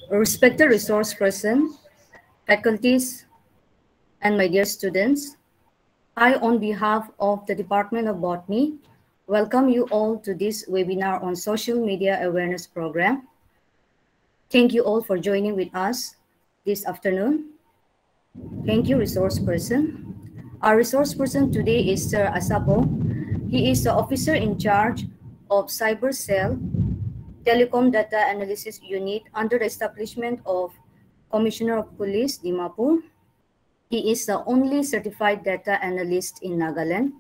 Respected resource person, faculties, and my dear students, I, on behalf of the Department of Botany, welcome you all to this webinar on Social Media Awareness Program. Thank you all for joining with us this afternoon. Thank you, resource person. Our resource person today is Sir Asabo. He is the officer in charge of Cyber Cell Telecom Data Analysis Unit under the establishment of Commissioner of Police, Dimapur. He is the only certified data analyst in Nagaland.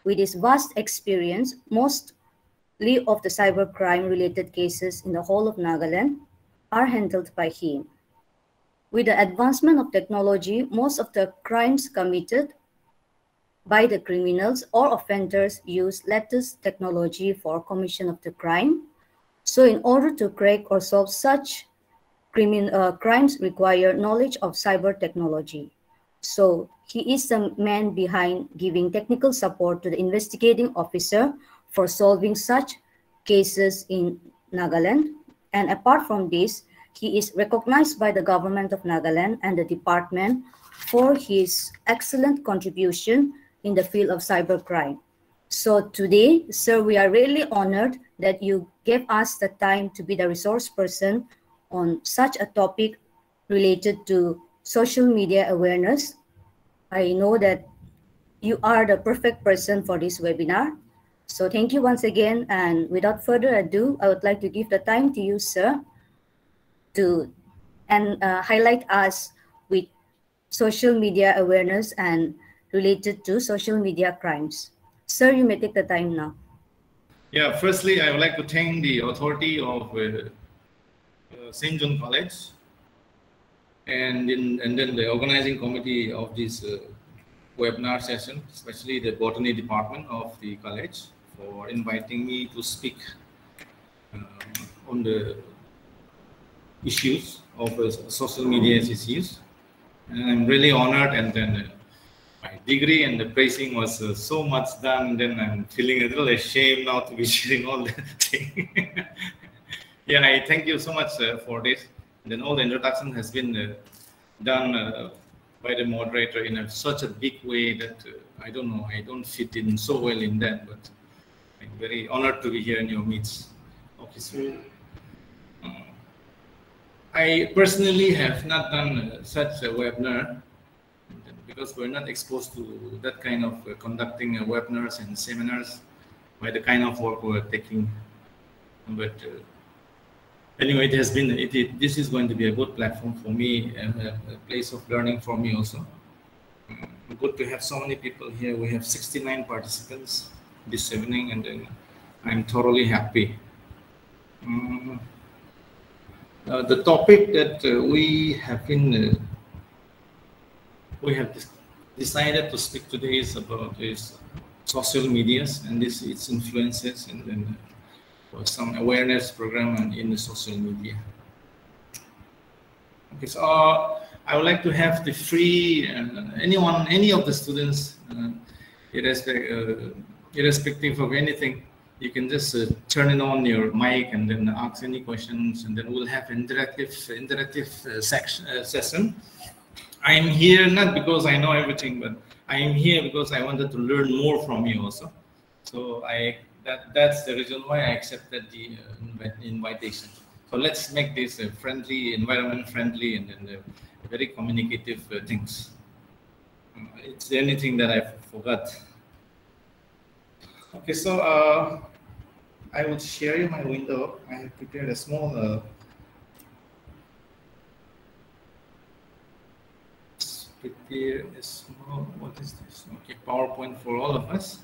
With his vast experience, mostly of the cybercrime related cases in the whole of Nagaland are handled by him. With the advancement of technology, most of the crimes committed by the criminals or offenders use latest technology for commission of the crime. So in order to crack or solve such crimes require knowledge of cyber technology. So he is the man behind giving technical support to the investigating officer for solving such cases in Nagaland. And apart from this, he is recognized by the government of Nagaland and the department for his excellent contribution in the field of cybercrime. So today, sir, we are really honored that you gave us the time to be the resource person on such a topic related to social media awareness. I know that you are the perfect person for this webinar. So thank you once again. And without further ado, I would like to give the time to you, sir, to highlight us with social media awareness and related to social media crimes. Sir, you may take the time now. Yeah, firstly, I would like to thank the authority of St. John College and then the organizing committee of this webinar session, especially the Botany Department of the college, for inviting me to speak on the issues of social media issues. And I'm really honored, and then my degree and the praising was so much done, then I'm feeling a little ashamed now to be sharing all that thing. Yeah, I thank you so much for this. And then all the introduction has been done by the moderator in such a big way that I don't know, I don't fit in so well in that, but I'm very honored to be here in your midst. Okay, so I personally have not done such a webinar because we're not exposed to that kind of conducting webinars and seminars by the kind of work we're taking. But anyway, it has been, this is going to be a good platform for me and a place of learning for me also. Good to have so many people here. We have 69 participants this evening, and then I'm thoroughly happy. The topic that we have decided to speak today is about social medias and its influences, and then some awareness program in the social media. Okay, so I would like to have the free any of the students, irrespective of anything, you can just turn on your mic and then ask any questions, and then we'll have interactive session. I'm here not because I know everything, but I am here because I wanted to learn more from you also. So that's the reason why I accepted the invitation. So let's make this a friendly, environment friendly, and then very communicative things. It's the only thing that I forgot. Okay, so I will share you my window. I have prepared a small what is this? Okay, PowerPoint for all of us.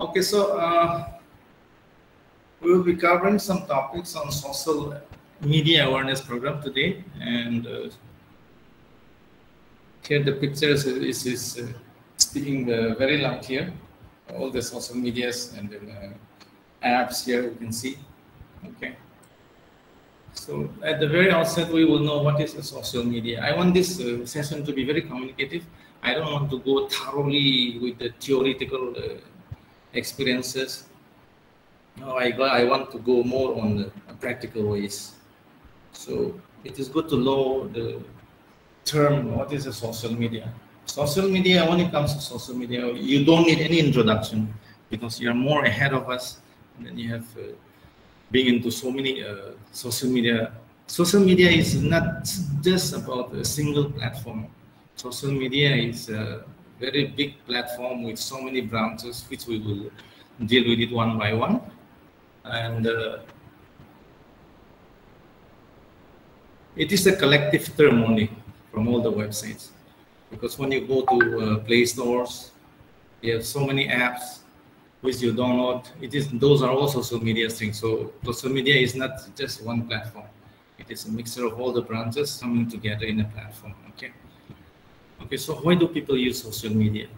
Okay, so we will be covering some topics on social media awareness program today, and here the pictures is speaking very loud here. All the social medias and then apps here you can see. Okay, so at the very outset we will know what is a social media. I want this session to be very communicative. I don't want to go thoroughly with the theoretical experiences. No, I want to go more on the practical ways. So it is good to know the term, what is a social media? Social media, when it comes to social media, you don't need any introduction because you're more ahead of us. And then you have been into so many social media. Social media is not just about a single platform. Social media is a very big platform with so many branches, which we will deal with it one by one. And it is a collective term only from all the websites, because when you go to Play Stores, you have so many apps which you download. Those are all social media things. So social media is not just one platform. It is a mixture of all the branches coming together in a platform. Okay. So why do people use social media?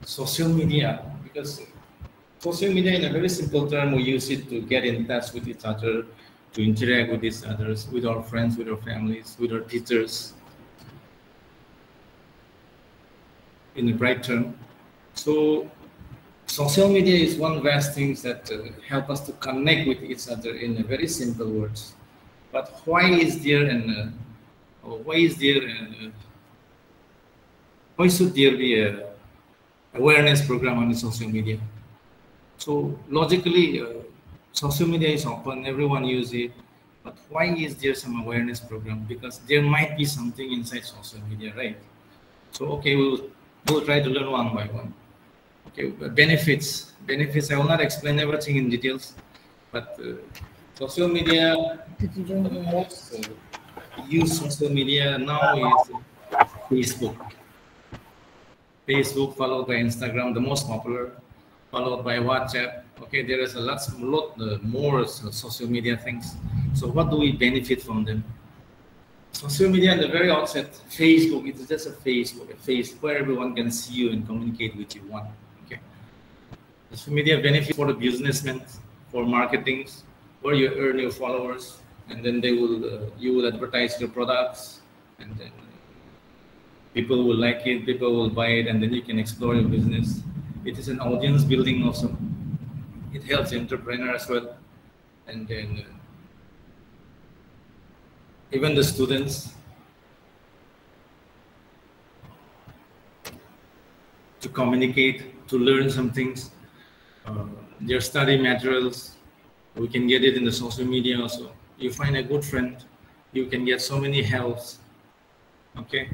Social media, because social media, in a very simple term, we use it to get in touch with each other, to interact with each other, with our friends, with our families, with our teachers, in a bright term. So social media is one vast thing that help us to connect with each other in a very simple words. But why should there be a awareness program on the social media? So logically, social media is open, everyone uses it, but why is there some awareness program? Because there might be something inside social media, right? So okay, we'll try to learn one by one. Okay, benefits. I will not explain everything in details, but social media, the most used social media now is Facebook. Facebook followed by Instagram, the most popular, followed by WhatsApp. Okay, there is a lot more social media things. So what do we benefit from them? Social media, in the very outset, Facebook, it's just a Facebook where everyone can see you and communicate with you. Okay. Social media benefit for the businessmen, for marketing, where you earn your followers, and then you will advertise your products, and then people will like it, people will buy it, and then you can explore your business. It is an audience building also. It helps entrepreneurs as well, and then even the students to communicate, to learn some things. Their study materials, we can get it in the social media also. You find a good friend, you can get so many helps. Okay,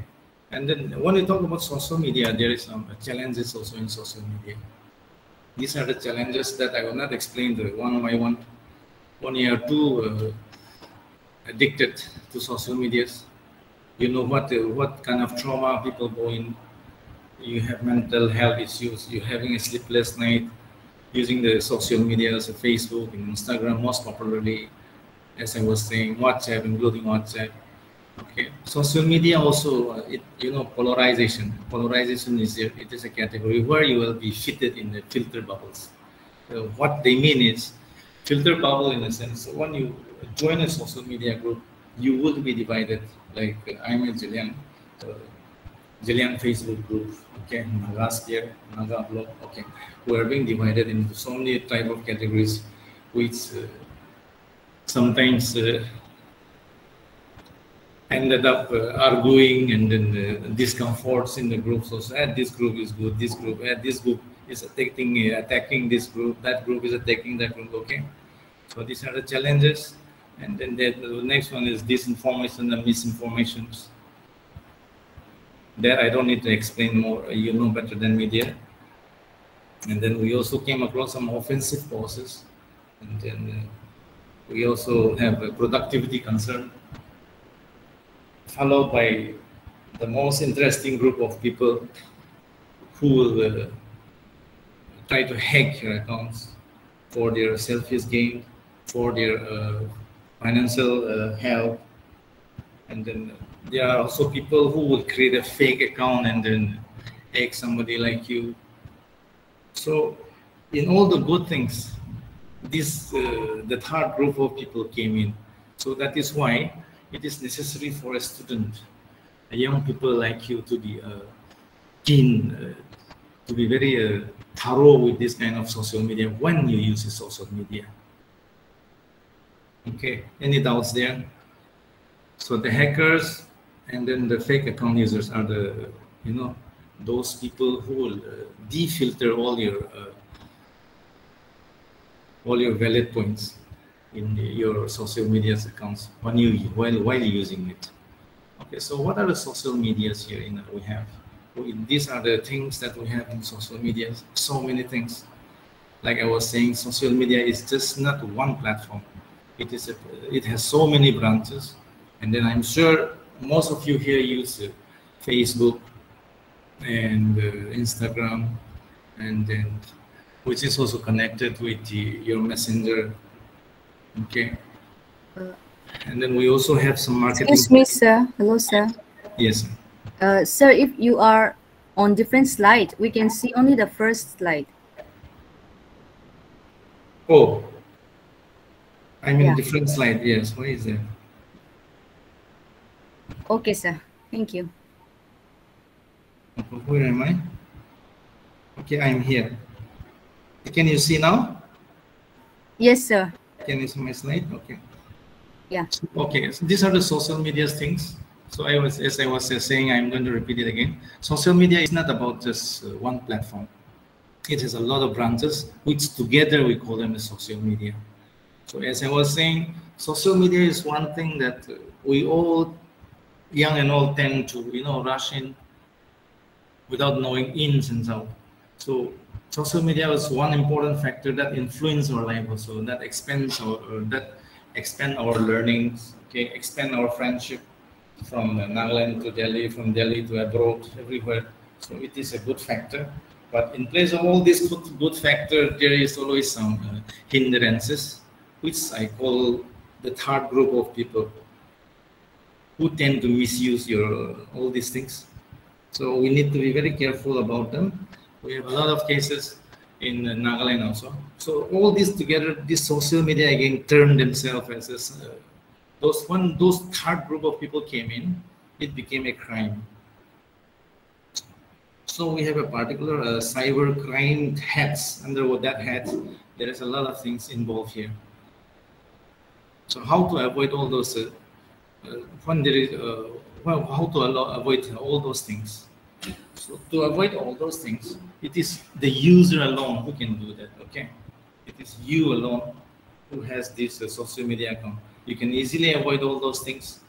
and then when we talk about social media, there is some challenges also in social media. These are the challenges that I will not explain one by one. When you are too addicted to social medias, you know what kind of trauma people go in. You have mental health issues, you're having a sleepless night using the social media, as Facebook and Instagram, most popularly, as I was saying, WhatsApp, including WhatsApp. Okay, social media also, polarization. Polarization is it is a category where you will be fitted in the filter bubbles. What they mean is filter bubble in a sense. When you join a social media group, you will be divided. Like I'm a Jillian Facebook group. Okay, last year, Naga blog. Okay, we are being divided into so many type of categories, which sometimes ended up arguing, and then discomforts in the group. So this group is good, this group is attacking this group, that group is attacking that group. Okay, so these are the challenges. And then the next one is disinformation and misinformations. That I don't need to explain more, you know better than me there. And then we also came across some offensive causes, and then we also have a productivity concern, followed by the most interesting group of people who will try to hack your accounts for their selfish gain, for their financial help. And then there are also people who will create a fake account and then hack somebody like you. So in all the good things, the third group of people came in. So that is why it is necessary for a student, a young people like you, to be keen to be very thorough with this kind of social media when you use the social media. Okay, any doubts there? So the hackers and then the fake account users are the, you know, those people who will defilter all your valid points in your social media accounts when while using it. Okay, so what are the social medias here we have? These are the things that we have in social media. So many things. Like I was saying, social media is just not one platform. It has so many branches. And then I'm sure most of you here use Facebook and Instagram, and then which is also connected with your messenger. Okay. And then we also have some marketing. Excuse me, sir. Hello, sir. Yes. Sir, if you are on different slide, we can see only the first slide. Oh, I'm in a different slide. Yes. Why is that? Okay, sir. Thank you. Where am I? Okay, I'm here. Can you see now? Yes, sir. Can you see my slide? Okay. Yeah. Okay, so these are the social media things. So as I was saying, I'm going to repeat it again. Social media is not about just one platform. It has a lot of branches, which together we call them the social media. So as I was saying, social media is one thing that we all, young and old, tend to, rush in without knowing ins and outs. So social media is one important factor that influences our life also, that expands our learnings, okay, expand our friendship from Nagaland to Delhi, from Delhi to abroad, everywhere. So it is a good factor. But in place of all these good factors, there is always some hindrances, which I call the third group of people who tend to misuse all these things. So we need to be very careful about them. We have a lot of cases in Nagaland also. So all this together, this social media again turned themselves as those third group of people came in, it became a crime. So we have a particular cyber crime hats. Under that hat, there is a lot of things involved here. So how to avoid all those when there is how to avoid all those things? So to avoid all those things, it is the user alone who can do that. Okay, it is you alone who has this social media account. You can easily avoid all those things.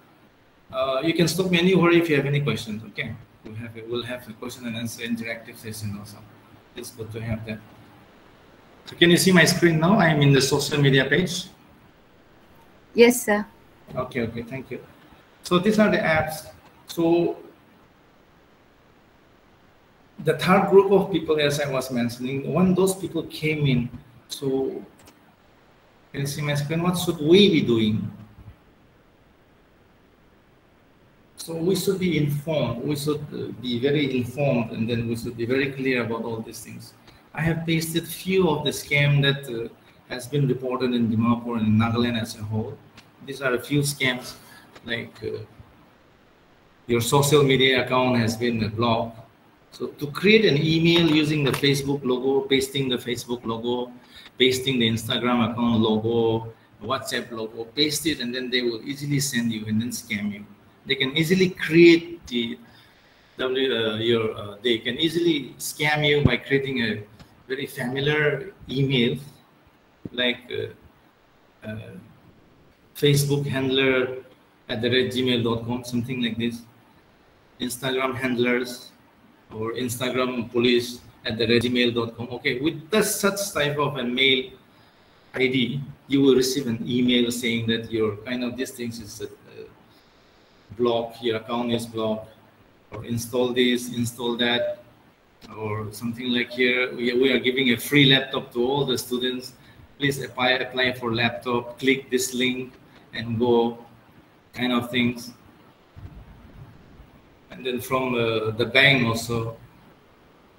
You can stop me anywhere if you have any questions. Okay, we'll have a question and answer interactive session also. It's good to have that. So can you see my screen now? I'm in the social media page. Yes, sir. Okay, thank you. So these are the apps. So the third group of people, as I was mentioning, when those people came in, so can you see my screen? What should we be doing? So we should be informed. We should be very informed, and then we should be very clear about all these things. I have pasted few of the scam that has been reported in Dimapur and Nagaland as a whole. These are a few scams, like your social media account has been blocked. So to create an email using the Facebook logo, pasting the Facebook logo, pasting the Instagram account logo, WhatsApp logo, paste it, and then they will easily send you and then scam you. They can easily create they can easily scam you by creating a very familiar email, like Facebook handler @gmail.com, something like this. Instagram handlers or Instagram police @gmail.com. Okay, with such type of a mail ID, you will receive an email saying that your these things is blocked, your account is blocked, or install this, install that, or something like here. We are giving a free laptop to all the students. Please apply for laptop, click this link and go, kind of things. And then from the bank also,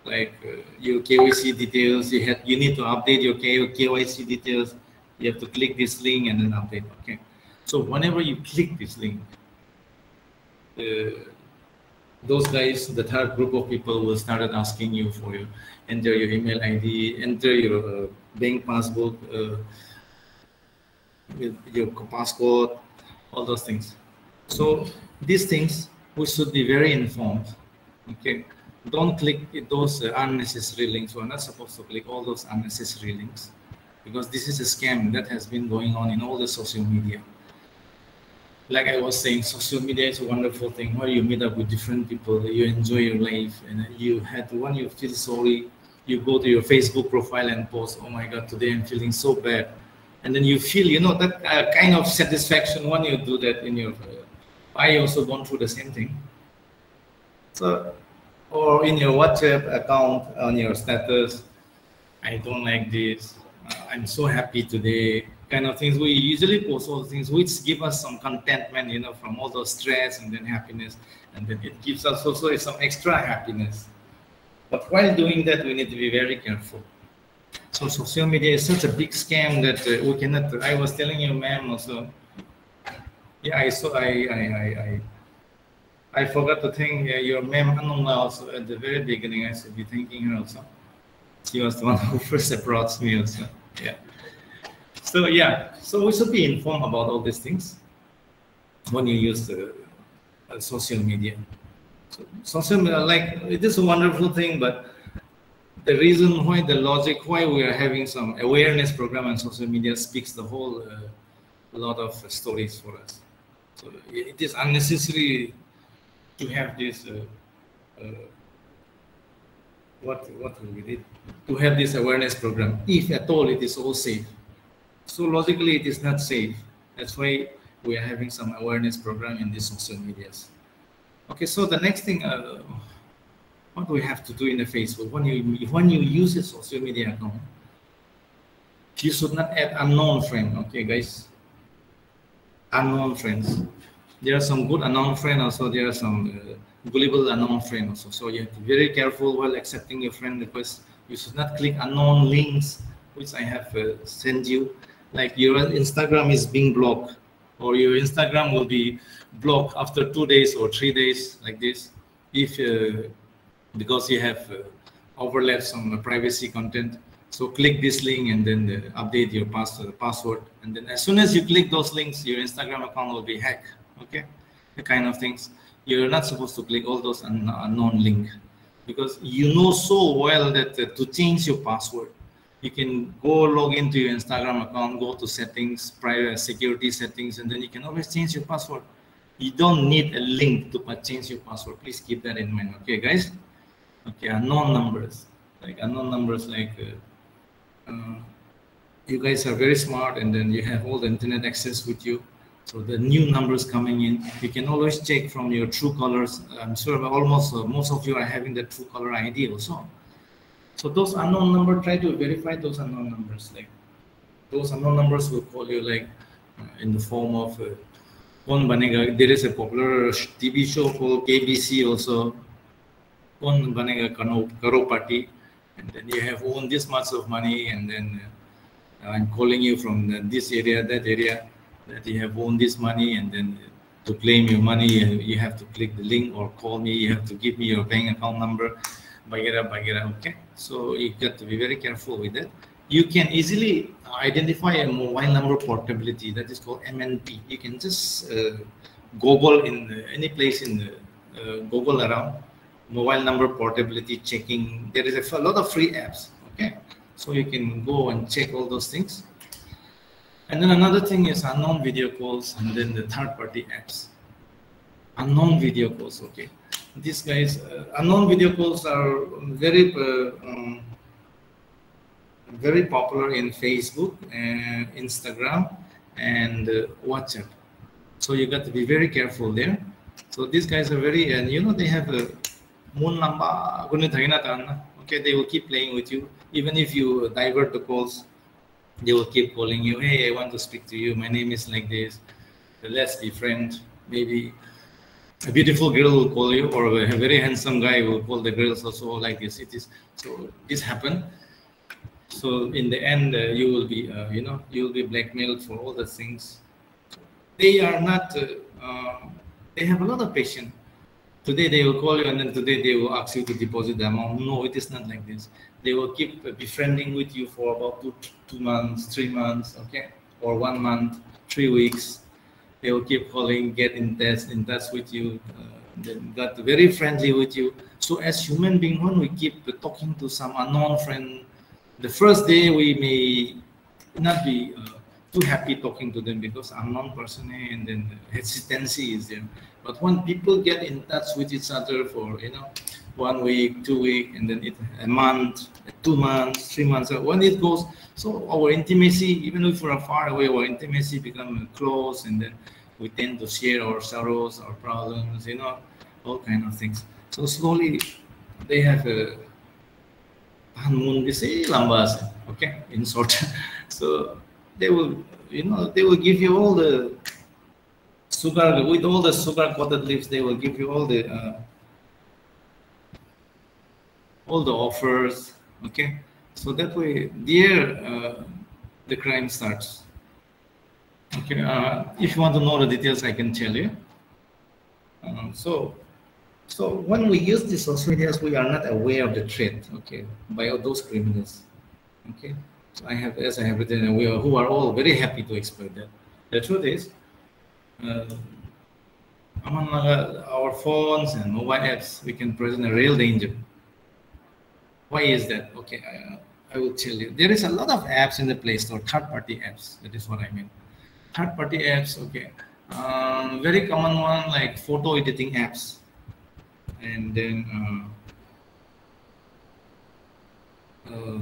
like your KYC details, you need to update your KYC details. You have to click this link and then update. Okay, so whenever you click this link, those guys, the third group of people will start asking you for your, enter your email ID, enter your bank passbook, with your passport, all those things. So these things, we should be very informed. Okay, don't click those unnecessary links. We're not supposed to click all those unnecessary links, because this is a scam that has been going on in all the social media. Like I was saying, social media is a wonderful thing where you meet up with different people, you enjoy your life, and you had when you feel sorry, you go to your Facebook profile and post, "Oh my God, today I'm feeling so bad," and then you feel, you know, that kind of satisfaction when you do that in your. I also gone through the same thing. So, or in your WhatsApp account on your status, "I don't like this. I'm so happy today." Kind of things. We usually post all things which give us some contentment, you know, from all those stress and then happiness, and then it gives us also some extra happiness. But while doing that, we need to be very careful. So social media is such a big scam that we cannot. I was telling you, ma'am, also. Yeah, I forgot to thank your ma'am Anungla also at the very beginning. I should be thanking her also. She was the one who first approached me also. Yeah. So yeah, so we should be informed about all these things when you use the social media. So social media, like, it is a wonderful thing, but the reason why, the logic why we are having some awareness program on social media speaks the whole lot of stories for us. So it is unnecessary to have this what we did to have this awareness program, if at all it is all safe. So logically, it is not safe. That's why we are having some awareness program in these social medias. Okay, so the next thing, what do we have to do in the Facebook? When you use a social media account, you should not add unknown friend. Okay, guys, unknown friends. There are some good unknown friends also. There are some gullible unknown friends also. So you have to be very careful while accepting your friend request. You should not click unknown links, which I have sent you. Like your Instagram is being blocked, or your Instagram will be blocked after 2 days or 3 days, like this, if because you have overlapped some privacy content. So click this link and then update your password, and then as soon as you click those links, your Instagram account will be hacked. Okay, the kind of things. You're not supposed to click all those unknown link, because you know so well that to change your password, you can go log into your Instagram account, go to settings, private security settings, and then you can always change your password. You don't need a link to change your password. Please keep that in mind. Okay, guys? Okay, unknown numbers. Like unknown numbers, like you guys are very smart, and then you have all the internet access with you. So the new numbers coming in, you can always check from your true colors. I'm sure almost most of you are having the true color ID also. So those unknown numbers, try to verify those unknown numbers. Like those unknown numbers will call you, like in the form of Kon Banega. There is a popular TV show called KBC also. Kon Banega Karo Party, and then you have won this much of money, and then I'm calling you from this area, that area, that you have won this money, and then to claim your money, you have to click the link or call me. You have to give me your bank account number. Okay, so you got to be very careful with that. You can easily identify a mobile number portability, that is called MNP. You can just Google in any place in the Google around mobile number portability checking. There is a lot of free apps. Okay, so you can go and check all those things. And then another thing is unknown video calls, and then the third-party apps. Unknown video calls. Okay. These guys, unknown video calls are very very popular in Facebook and Instagram and WhatsApp. So you got to be very careful there. So these guys are very, and you know, they have a moon number. Okay, they will keep playing with you. Even if you divert the calls, they will keep calling you. Hey, I want to speak to you. My name is like this. Let's be friends. Maybe a beautiful girl will call you, or a very handsome guy will call the girls also like this. It is so. This happened. So in the end, you will be, you know, you will be blackmailed for all the things. They are not. They have a lot of patience. Today they will call you, and then today they will ask you to deposit the amount. No, it is not like this. They will keep befriending with you for about two months, 3 months, okay, or 1 month, 3 weeks. They will keep calling, get in touch with you, then got very friendly with you. So as human being, when we keep talking to some unknown friend, the first day we may not be too happy talking to them because unknown person, and then the hesitancy is there. But when people get in touch with each other for 1 week, 2 weeks, and then a month, 2 months, 3 months, when it goes, so our intimacy, even if we're far away, our intimacy become close, and then we tend to share our sorrows, our problems, all kind of things. So slowly, they have a honeymoon, okay, in short. So they will, they will give you all the sugar, with all the sugar coated lips. They will give you all the offers, okay. So that way, there the crime starts. Okay, if you want to know the details, I can tell you. So when we use these social medias, we are not aware of the threat, okay, by all those criminals, okay. So as I have written, who are all very happy to exploit that. The truth is, among our phones and mobile apps, we can present a real danger. Why is that? Okay, I will tell you. There is a lot of apps in the Play Store, third-party apps. That is what I mean. Third-party apps, okay. Very common one like photo editing apps, and then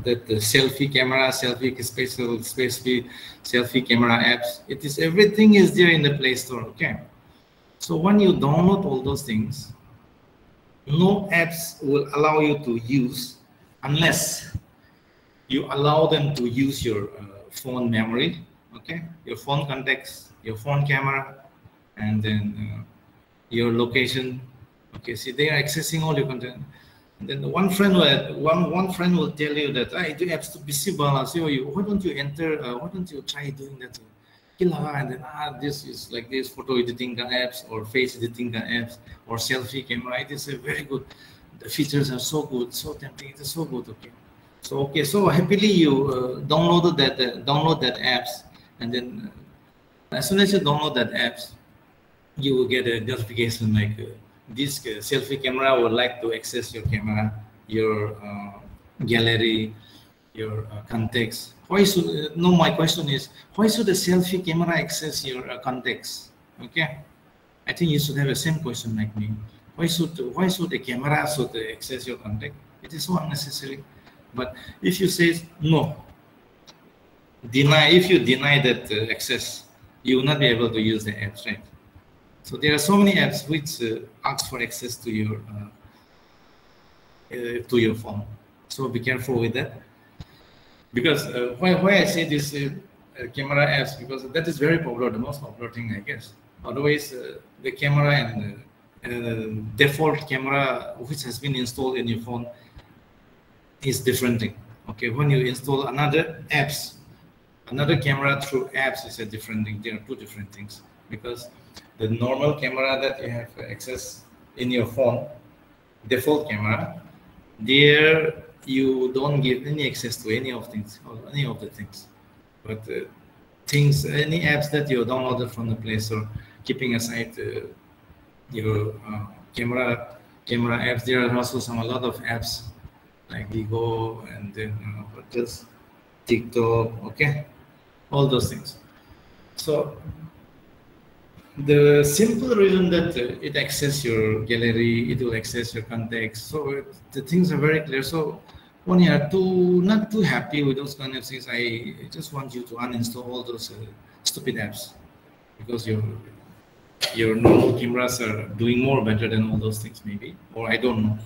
that the selfie camera, selfie camera apps. Everything is there in the Play Store, okay. So when you download all those things, no apps will allow you to use unless you allow them to use your phone memory, okay, your phone contacts, your phone camera, and then your location. Okay, see, they are accessing all your content. And then one friend will tell you that I do apps to busy balance. Why don't you enter? Why don't you try doing that? And then this is like this photo editing apps or face editing apps or selfie camera. It is a very good. The features are so good, so tempting. It is so good. Okay. So happily you download that apps, and then as soon as you download that apps, you will get a notification like this selfie camera would like to access your camera, your gallery, your contacts. Why should my question is, why should a selfie camera access your contacts? Okay, I think you should have the same question like me. Why should the camera access your contact? It is so unnecessary. But if you say no, if you deny that access, you will not be able to use the apps, right? So there are so many apps which ask for access to your phone. So be careful with that. Because why I say this camera apps, because that is very popular, the most popular thing, I guess. Otherwise, the camera and default camera which has been installed in your phone is different thing. Okay, when you install another camera through apps is a different thing. There are two different things, because the normal camera that you have access in your phone, default camera, there you don't give any access to any of the things. But any apps that you downloaded from the Play Store, keeping aside your camera apps, there are also a lot of apps like Vigo, and then just TikTok, okay, all those things. So the simple reason that it access your gallery, it will access your contacts. So the things are very clear. So when you are not too happy with those kind of things, I just want you to uninstall all those stupid apps, because your normal cameras are doing more better than all those things, maybe, or I don't know.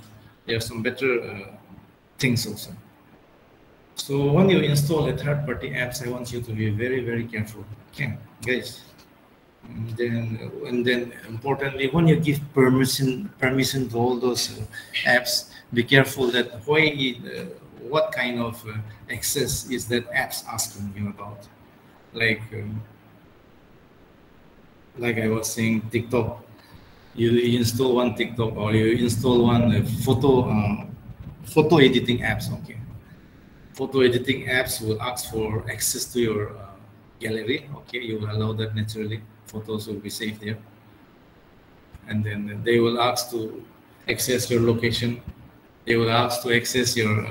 There are some better things also. So when you install a third-party apps, I want you to be very, very careful. Okay, guys. And then importantly, when you give permission to all those apps, be careful that what kind of access is that apps asking you about. Like I was saying, TikTok. you install one TikTok or you install one photo editing apps. Okay, photo editing apps will ask for access to your gallery. Okay, you will allow that naturally. Photos will be saved there, and then they will ask to access your location. They will ask to access your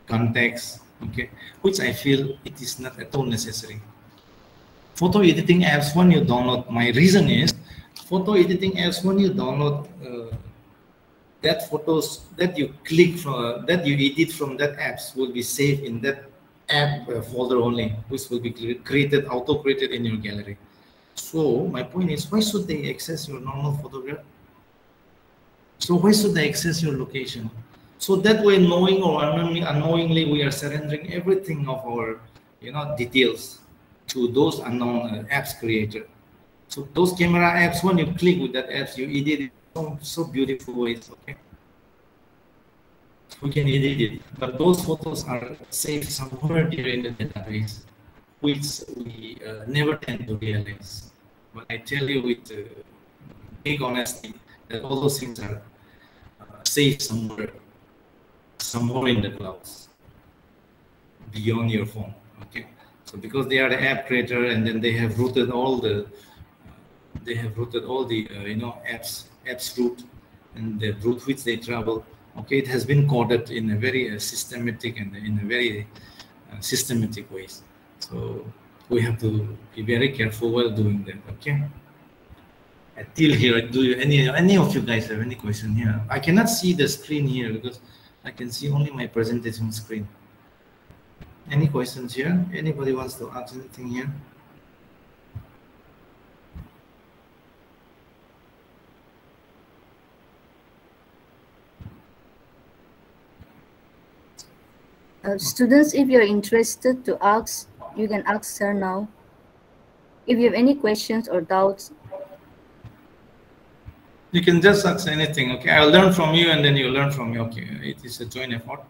contacts. Okay, which I feel it is not at all necessary. Photo editing apps, when you download, my reason is photo editing apps, when you download that photos that you click from, that you edit from that apps will be saved in that app folder only, which will be created, auto created in your gallery. So my point is, why should they access your normal photograph? So why should they access your location? So that way, knowing or unknowingly, we are surrendering everything of our, details to those unknown apps creator. So those camera apps, when you click with that apps, you edit it so beautiful ways. Okay, we can edit it, but those photos are saved somewhere there in the database, which we never tend to realize. But I tell you with big honesty that all those things are saved somewhere in the clouds, beyond your phone. Okay, so because they are the app creator, and then they have routed all the apps route, and the route which they travel. Okay, it has been coded in a very systematic and in a very systematic ways. So we have to be very careful while doing that. Okay. Until here, do you, any of you guys have any question here? I cannot see the screen here because I can see only my presentation screen. Any questions here? Anybody wants to ask anything here? Students, if you're interested to ask, you can ask her now. If you have any questions or doubts, you can just ask anything. Okay, I'll learn from you, and then you learn from me. Okay, it is a joint effort.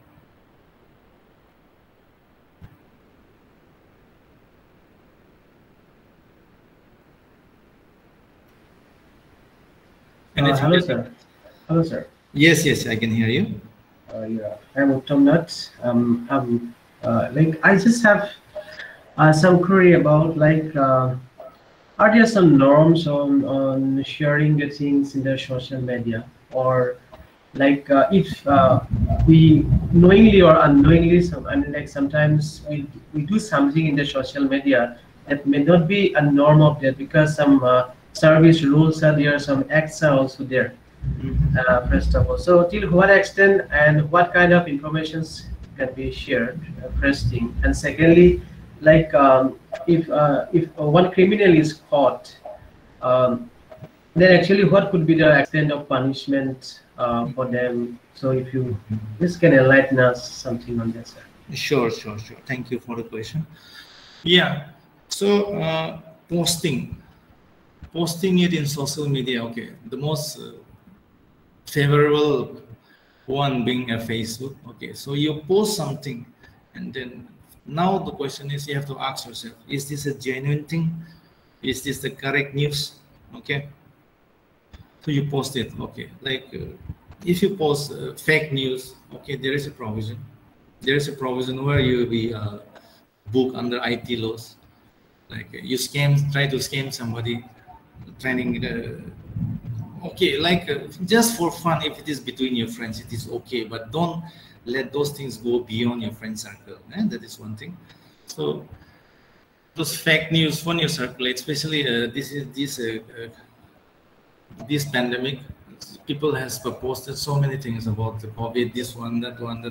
Hello, sir. Hello, sir. Yes, I can hear you. Yeah, I'm Uttam Nath. I just have some query about are there some norms on sharing the things in the social media, or if we knowingly or unknowingly, sometimes we do something in the social media that may not be a norm of that, because some service rules are there, some acts are also there. First of all, so till what extent and what kind of informations can be shared, first thing. And secondly, if one criminal is caught, then actually what could be the extent of punishment for them? So if you just can enlighten us something on that, sir. Sure. Thank you for the question. Yeah, so posting it in social media. Okay, the most favorable one being a Facebook. Okay, so you post something, and then now the question is, you have to ask yourself, is this a genuine thing? Is this the correct news? Okay, so you post it. Okay, if you post fake news, okay, there is a provision where you will be booked under IT laws. Like you try to scam somebody, just for fun. If it is between your friends, it is okay, but don't let those things go beyond your friend circle. That is one thing. So those fake news, when you circulate, especially this pandemic, people has posted so many things about the COVID, this one, that one.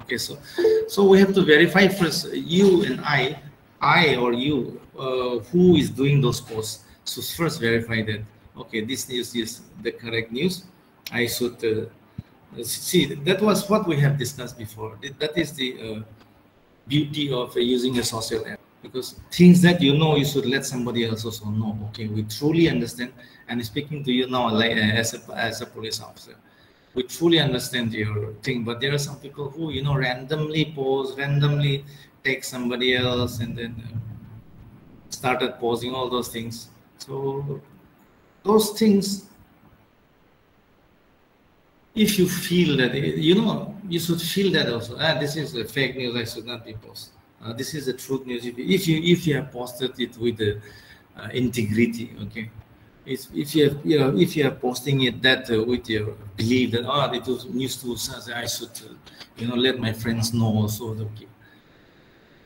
Okay, so we have to verify first, you and I or you, who is doing those posts. So first verify that, okay, this news is the correct news. I should see. That was what we have discussed before. That is the beauty of using a social app, because things that you know, you should let somebody else also know. Okay, we truly understand, and speaking to you now, as a police officer, we truly understand your thing. But there are some people who randomly post, randomly take somebody else, and then started posting all those things. So those things if you feel that, you know, you should feel that also. This is a fake news. I should not be posted. This is the truth news. If you have posted it with the integrity, okay. If you have, you know, if you are posting it that with your belief that it was news to us, I should you know, let my friends know also, okay.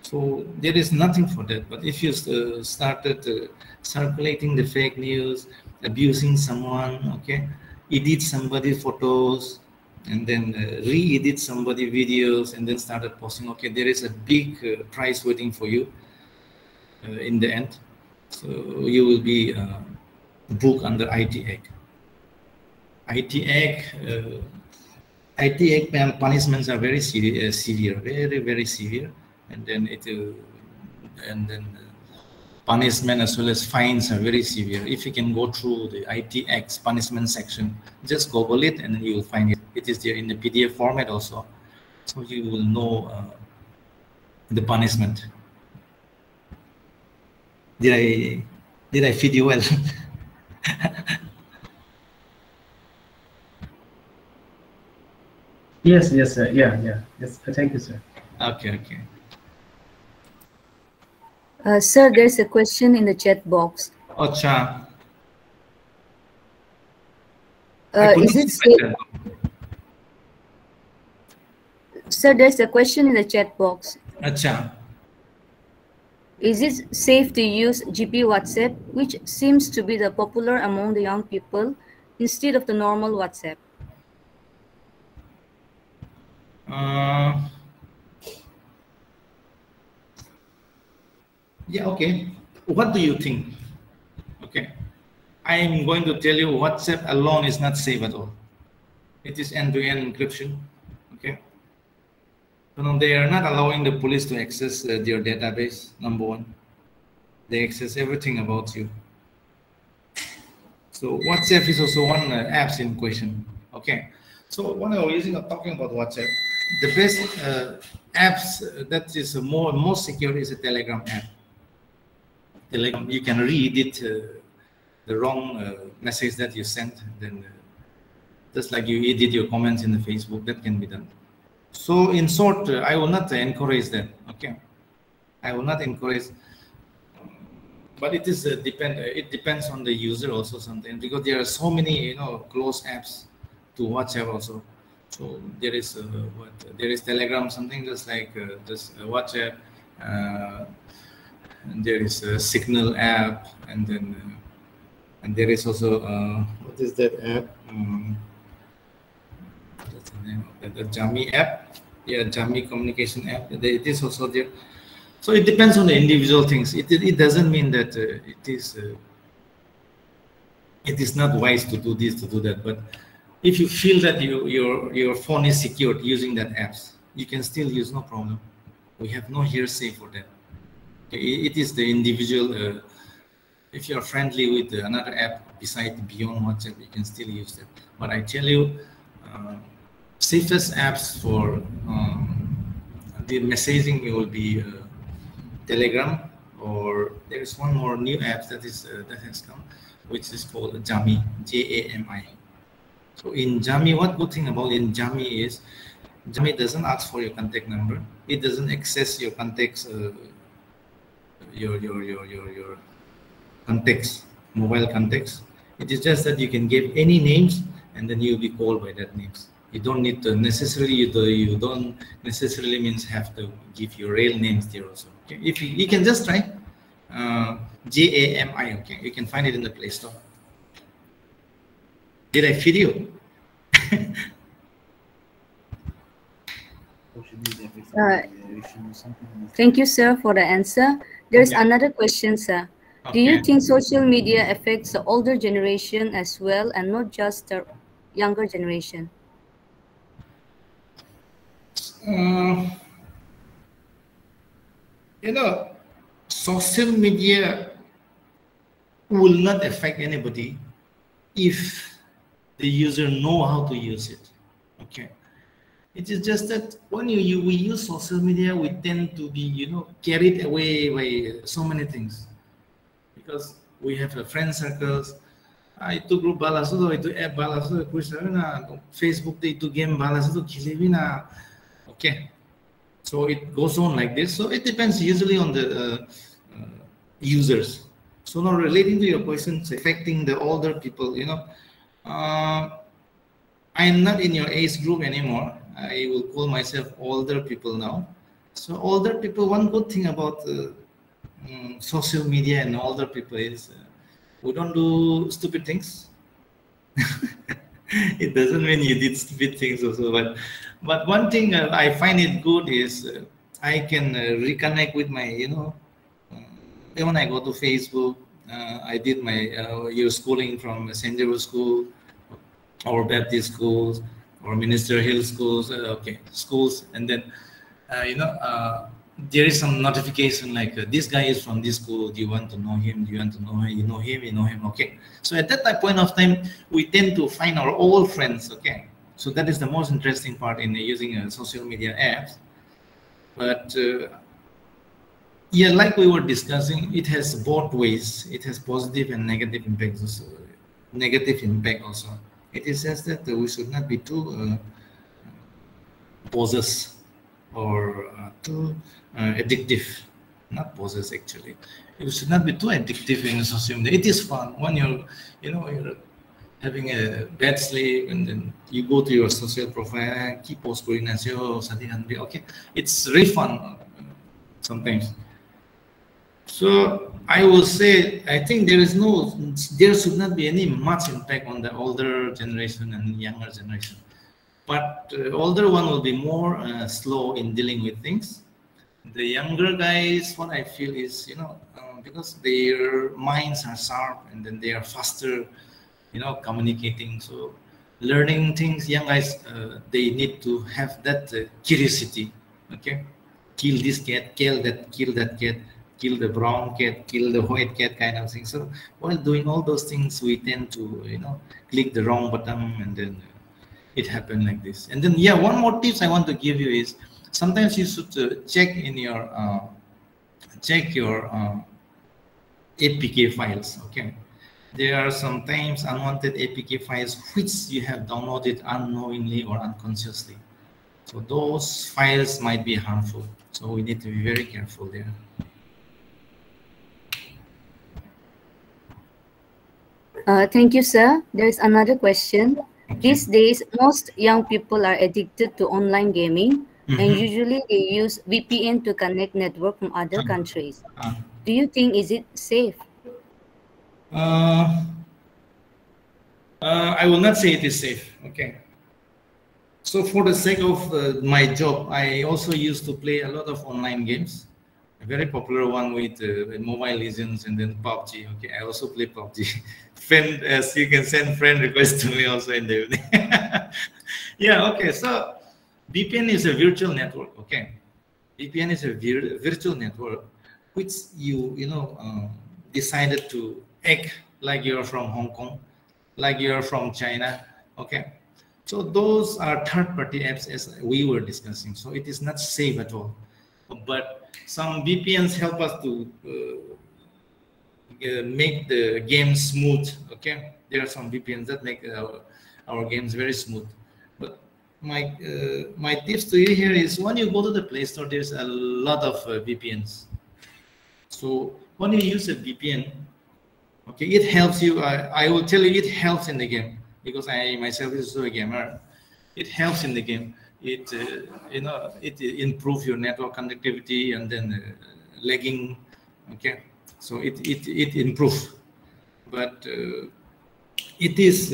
So there is nothing for that. But if you started circulating the fake news, abusing someone, okay, edit somebody's photos, and then re-edit somebody videos, and then started posting, okay, there is a big prize waiting for you in the end. So you will be booked under IT Act. IT Act punishments are very severe, very severe, and then punishment as well as fines are very severe. If you can go through the IT Act's punishment section, just Google it and you will find it. It is there in the PDF format also, so you will know the punishment. Did I feed you well? Yes, sir. Yeah. Yes, thank you, sir. Okay. Sir, there's a question in the chat box. Acha. Is it safe? Sir, there's a question in the chat box. Acha. Is it safe to use GP WhatsApp, which seems to be the popular among the young people, instead of the normal WhatsApp? Yeah, okay. What do you think? Okay. I am going to tell you WhatsApp alone is not safe at all. It is end-to-end encryption. Okay. So they are not allowing the police to access your database, number one. They access everything about you. So WhatsApp is also one apps in question. Okay. So when I was talking about WhatsApp, the best apps that is most secure is a Telegram app. Telegram, you can re-edit the wrong message that you sent, then just like you edit your comments in the Facebook, that can be done. So in short, I will not encourage that. Okay, I will not encourage, but it is it depends on the user also sometimes, because there are so many, you know, close apps to WhatsApp also. So there is there is Telegram, something just like WhatsApp. And there is a Signal app, and then and there is also what is that app? That's the name of the Jami app. Yeah, Jami communication app. It is also there. So it depends on the individual things. It doesn't mean that it is not wise to do this, to do that. But if you feel that your phone is secured using that apps, you can still use, no problem. We have no hearsay for that. It is the individual. If you're friendly with another app besides beyond WhatsApp, you can still use that. But I tell you, safest apps for the messaging will be Telegram, or there is one more new app that has come, which is called Jami, Jami. So in Jami, what good thing about in Jami is Jami doesn't ask for your contact number. It doesn't access your contacts. Your contacts, mobile contacts. It is just that you can give any names and then you'll be called by that names. You don't need to necessarily, you don't necessarily means have to give your real names there also. Okay? If you can just try Jami, okay, you can find it in the Play Store. Did I feed you? Thank you, sir, for the answer. There's another question, sir. Okay. Do you think social media affects the older generation as well, and not just the younger generation? You know, social media will not affect anybody if the user know how to use it. Okay. It is just that when we use social media, we tend to be, you know, carried away by so many things, because we have friend circles, itu group balas tu, itu app balas tu, push na Facebook tu itu game balas tu khili na. Okay, so it goes on like this. So it depends usually on the users. So now relating to your questions, affecting the older people, you know, I'm not in your age group anymore. I will call myself older people now. So older people, one good thing about social media and older people is we don't do stupid things. It doesn't mean you did stupid things also, but one thing I find it good is I can reconnect with my, you know, when I go to Facebook, I did my year schooling from St. Joseph School or Baptist schools or Minister Hill schools, okay, schools, and then you know, there is some notification like this guy is from this school. Do you want to know him? Do you want to know him? You know him? You know him? Okay. So at that point of time, we tend to find our old friends. Okay. So that is the most interesting part in using social media apps. But yeah, like we were discussing, it has both ways. It has positive and negative impacts. Also. Negative impact also. It is just that we should not be too possessed or too addictive. Not possessed actually. You should not be too addictive in social media. It is fun when you're, you know, you're having a bad sleep and then you go to your social profile, keep post okay. It's really fun sometimes. So I will say, I think there should not be any much impact on the older generation and younger generation. But older one will be more slow in dealing with things. The younger guys, what I feel is, you know, because their minds are sharp and then they are faster, you know, communicating. So learning things, young guys, they need to have that curiosity. Okay, kill this cat, kill that cat, kill the brown cat, kill the white cat, kind of thing. So while doing all those things, we tend to, you know, click the wrong button and then it happened like this. And then, yeah, one more tips I want to give you is sometimes you should check your APK files. Okay, there are sometimes unwanted APK files which you have downloaded unknowingly or unconsciously. So those files might be harmful. So we need to be very careful there. Thank you, sir. There is another question. Okay. These days, most young people are addicted to online gaming, and usually they use VPN to connect network from other countries. Do you think is it safe? I will not say it is safe. Okay. So for the sake of my job, I also used to play a lot of online games. A very popular one with Mobile Legends and then PUBG. Okay, I also play PUBG. Friend, as you can send friend requests to me also in the evening. Yeah. Okay. So VPN is a virtual network. Okay, VPN is a virtual network which you know decided to act like you're from Hong Kong, like you're from China. Okay. So those are third-party apps as we were discussing. So it is not safe at all. But some VPNs help us to make the game smooth. Okay, there are some VPNs that make our games very smooth. But my tips to you here is when you go to the Play Store, there's a lot of VPNs. So when you use a VPN, okay, it helps you. I will tell you, it helps in the game because I myself is also a gamer. It helps in the game. It you know, it improves your network connectivity and then lagging. Okay, so it improves, but it is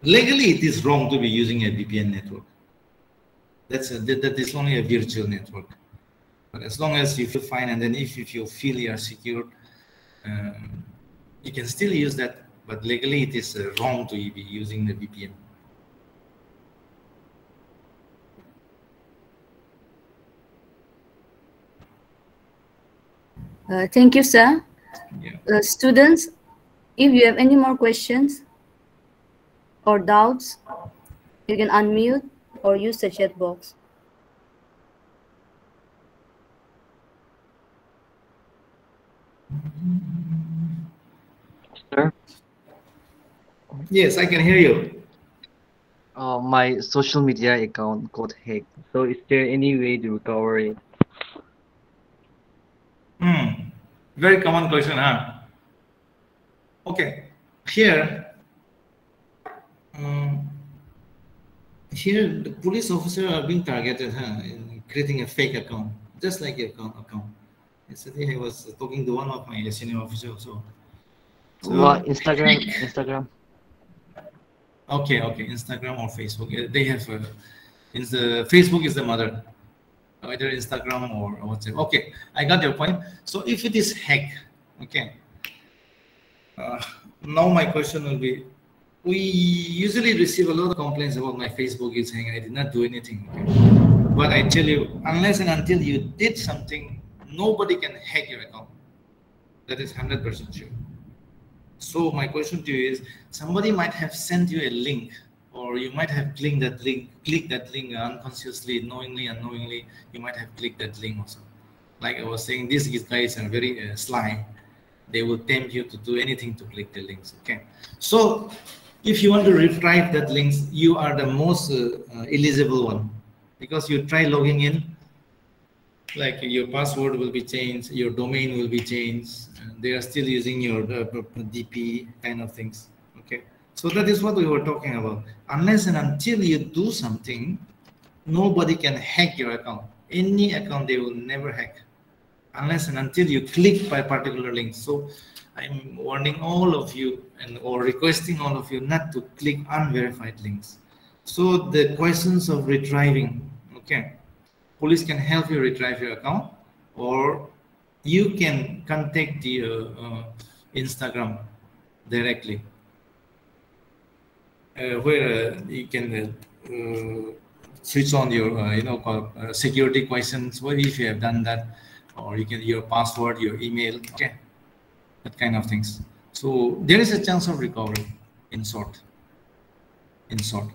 legally it is wrong to be using a VPN network. That is only a virtual network. But as long as you feel fine and then if you feel you are secure, you can still use that. But legally it is wrong to be using the VPN. Thank you, sir. Yeah. Students, if you have any more questions or doubts, you can unmute or use the chat box. Sir? Yes, I can hear you. My social media account got hacked. So is there any way to recover it? Very common question, huh? Okay. Here, um, here the police officer are being targeted, huh, in creating a fake account, just like your account. Yesterday I was talking to one of my senior officers also. What So Instagram? okay, Instagram or Facebook. They have Facebook is the mother, either Instagram or WhatsApp. Okay, I got your point. So if it is hack, okay. Uh, Now my question will be: we usually receive a lot of complaints about my Facebook is hanging. I did not do anything. Okay? But I tell you, unless and until you did something, nobody can hack your account. That is 100% sure. So my question to you is: somebody might have sent you a link, or you might have clicked that link unconsciously, knowingly, unknowingly. You might have clicked that link also. Like I was saying, these guys are very sly. They will tempt you to do anything to click the links. Okay, so if you want to retrieve that links, you are the most eligible one, because you try logging in, like your password will be changed, your domain will be changed, and they are still using your DP kind of things. Okay, so that is what we were talking about. Unless and until you do something, nobody can hack your account. Any account they will never hack, unless and until you click by particular link. So I'm warning all of you and or requesting all of you not to click unverified links. So the questions of retrieving, okay, police can help you retrieve your account, or you can contact the Instagram directly, where you can switch on your security questions. What if you have done that, or you can your password, your email, okay, that kind of things. So there is a chance of recovery. In short, in short.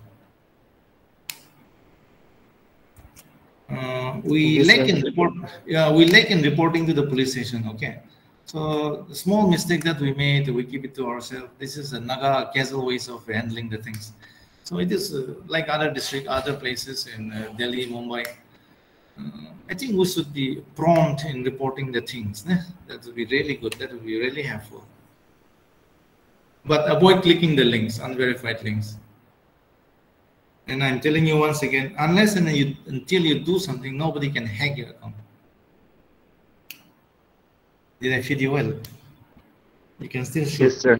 Thank We you, lack sir. in report. Yeah, we lack in reporting to the police station. Okay, so the small mistake that we made, we keep it to ourselves. This is a Naga casual ways of handling the things. So it is like other district, other places in Delhi, Mumbai. I think we should be prompt in reporting the things. That would be really good. That would be really helpful. But avoid clicking the links, unverified links. And I'm telling you once again, unless and until you do something, nobody can hack your account. Did I feed you well? You can still Yes, shoot. sir.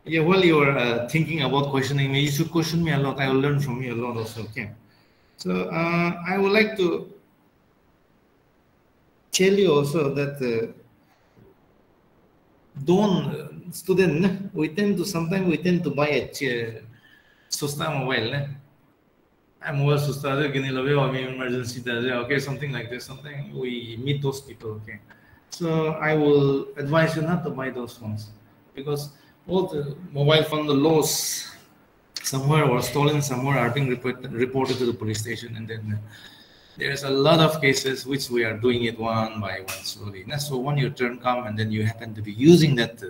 Yeah, while you are thinking about questioning me, you should question me a lot. I will learn from you a lot also. Okay. So I would like to tell you also that don't student. We tend to buy a susta mobile. I'm well susta. I mean emergency. Okay, something like this. Something we meet those people. Okay. So I will advise you not to buy those phones, because all the mobile phone the loss somewhere or stolen somewhere are being reported to the police station, and then there's a lot of cases which we are doing it one by one slowly. So when your turn come and then you happen to be using that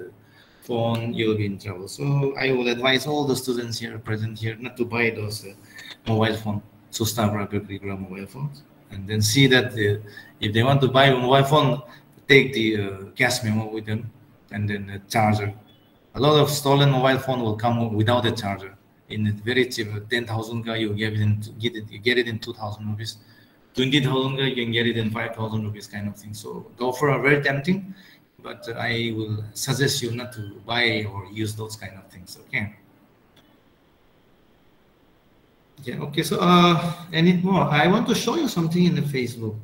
phone, you'll be in trouble. So I will advise all the students here present here not to buy those mobile phone, mobile phones, and then see that if they want to buy a mobile phone, take the cash memo with them, and then the charger. A lot of stolen mobile phone will come without a charger. In a very cheap, 10,000 ka you get it in 2,000 rupees. 20,000 ka you can get it in 5,000 rupees kind of thing. So the offer are very tempting, but I will suggest you not to buy or use those kind of things. Okay. Yeah. Okay. So any more? I want to show you something in the Facebook.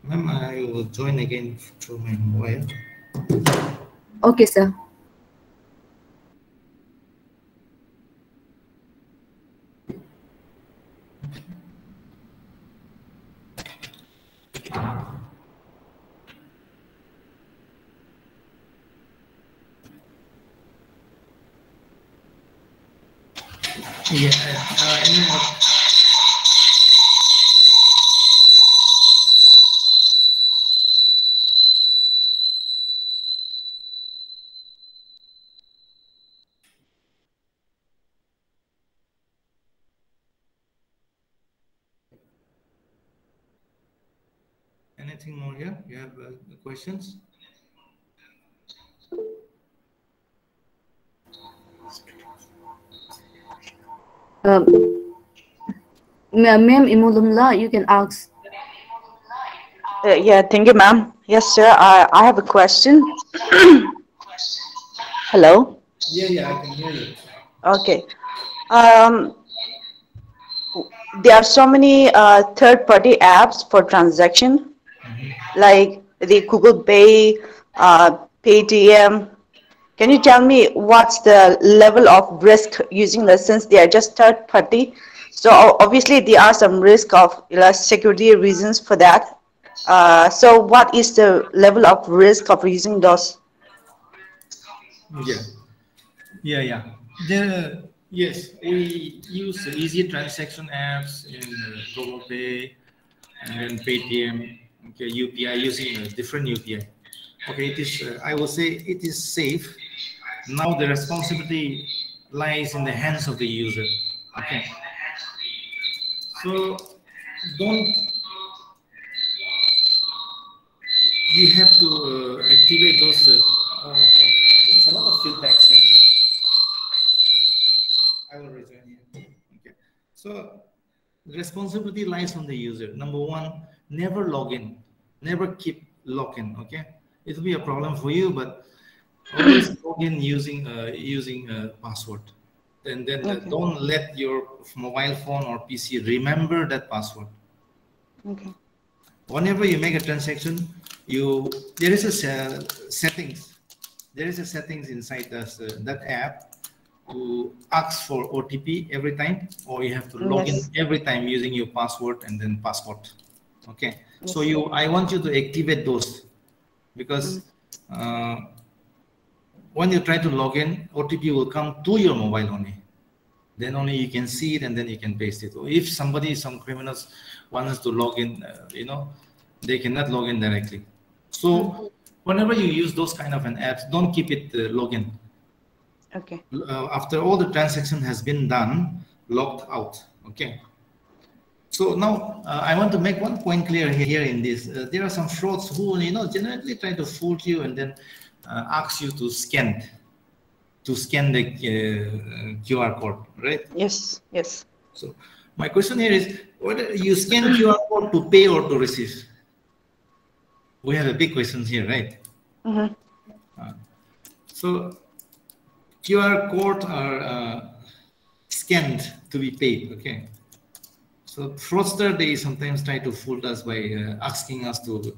Ma'am, I will join again through my mobile. Okay, sir. Yeah. Any more? anything more here? You have questions? Ma'am Imulumla, you can ask. Yeah, thank you, ma'am. Yes, sir. I have a question. Hello. Yeah, I can hear you. Okay. There are so many third-party apps for transaction, like the Google Pay, Paytm. Can you tell me what's the level of risk using this, since they are just third-party? So obviously there are some risk of security reasons for that. So what is the level of risk of using those? Yeah. Yes, we use easy transaction apps in Google Pay and then Paytm, okay, UPI, using a different UPI. Okay, it is. I will say it is safe. Now the responsibility lies in the hands of the user. Okay. So don't. You have to activate those. There's a lot of feedbacks here. I will rejoin here. Okay. So the responsibility lies on the user. Number one, never log in. Never keep login. Okay. It will be a problem for you, but always log in using a password. And then Okay. Don't let your mobile phone or PC remember that password. Okay. Whenever you make a transaction, there is a settings. There is a settings inside that app to ask for OTP every time, or you have to log in every time using your password and then passport. Okay. Yes. So I want you to activate those, because when you try to log in, OTP will come to your mobile only. Then only you can see it, and then you can paste it. Or if some criminals want us to log in, they cannot log in directly. So whenever you use those kind of apps, don't keep it login. Okay. After all the transaction has been done, logged out. Okay. So now I want to make one point clear here in this. There are some frauds who generally try to fool you and then ask you to scan the QR code, right? Yes. Yes. So my question here is, whether you scan QR code to pay or to receive? We have a big question here, right? So QR codes are scanned to be paid, okay? So fraudster, they sometimes try to fool us by asking us to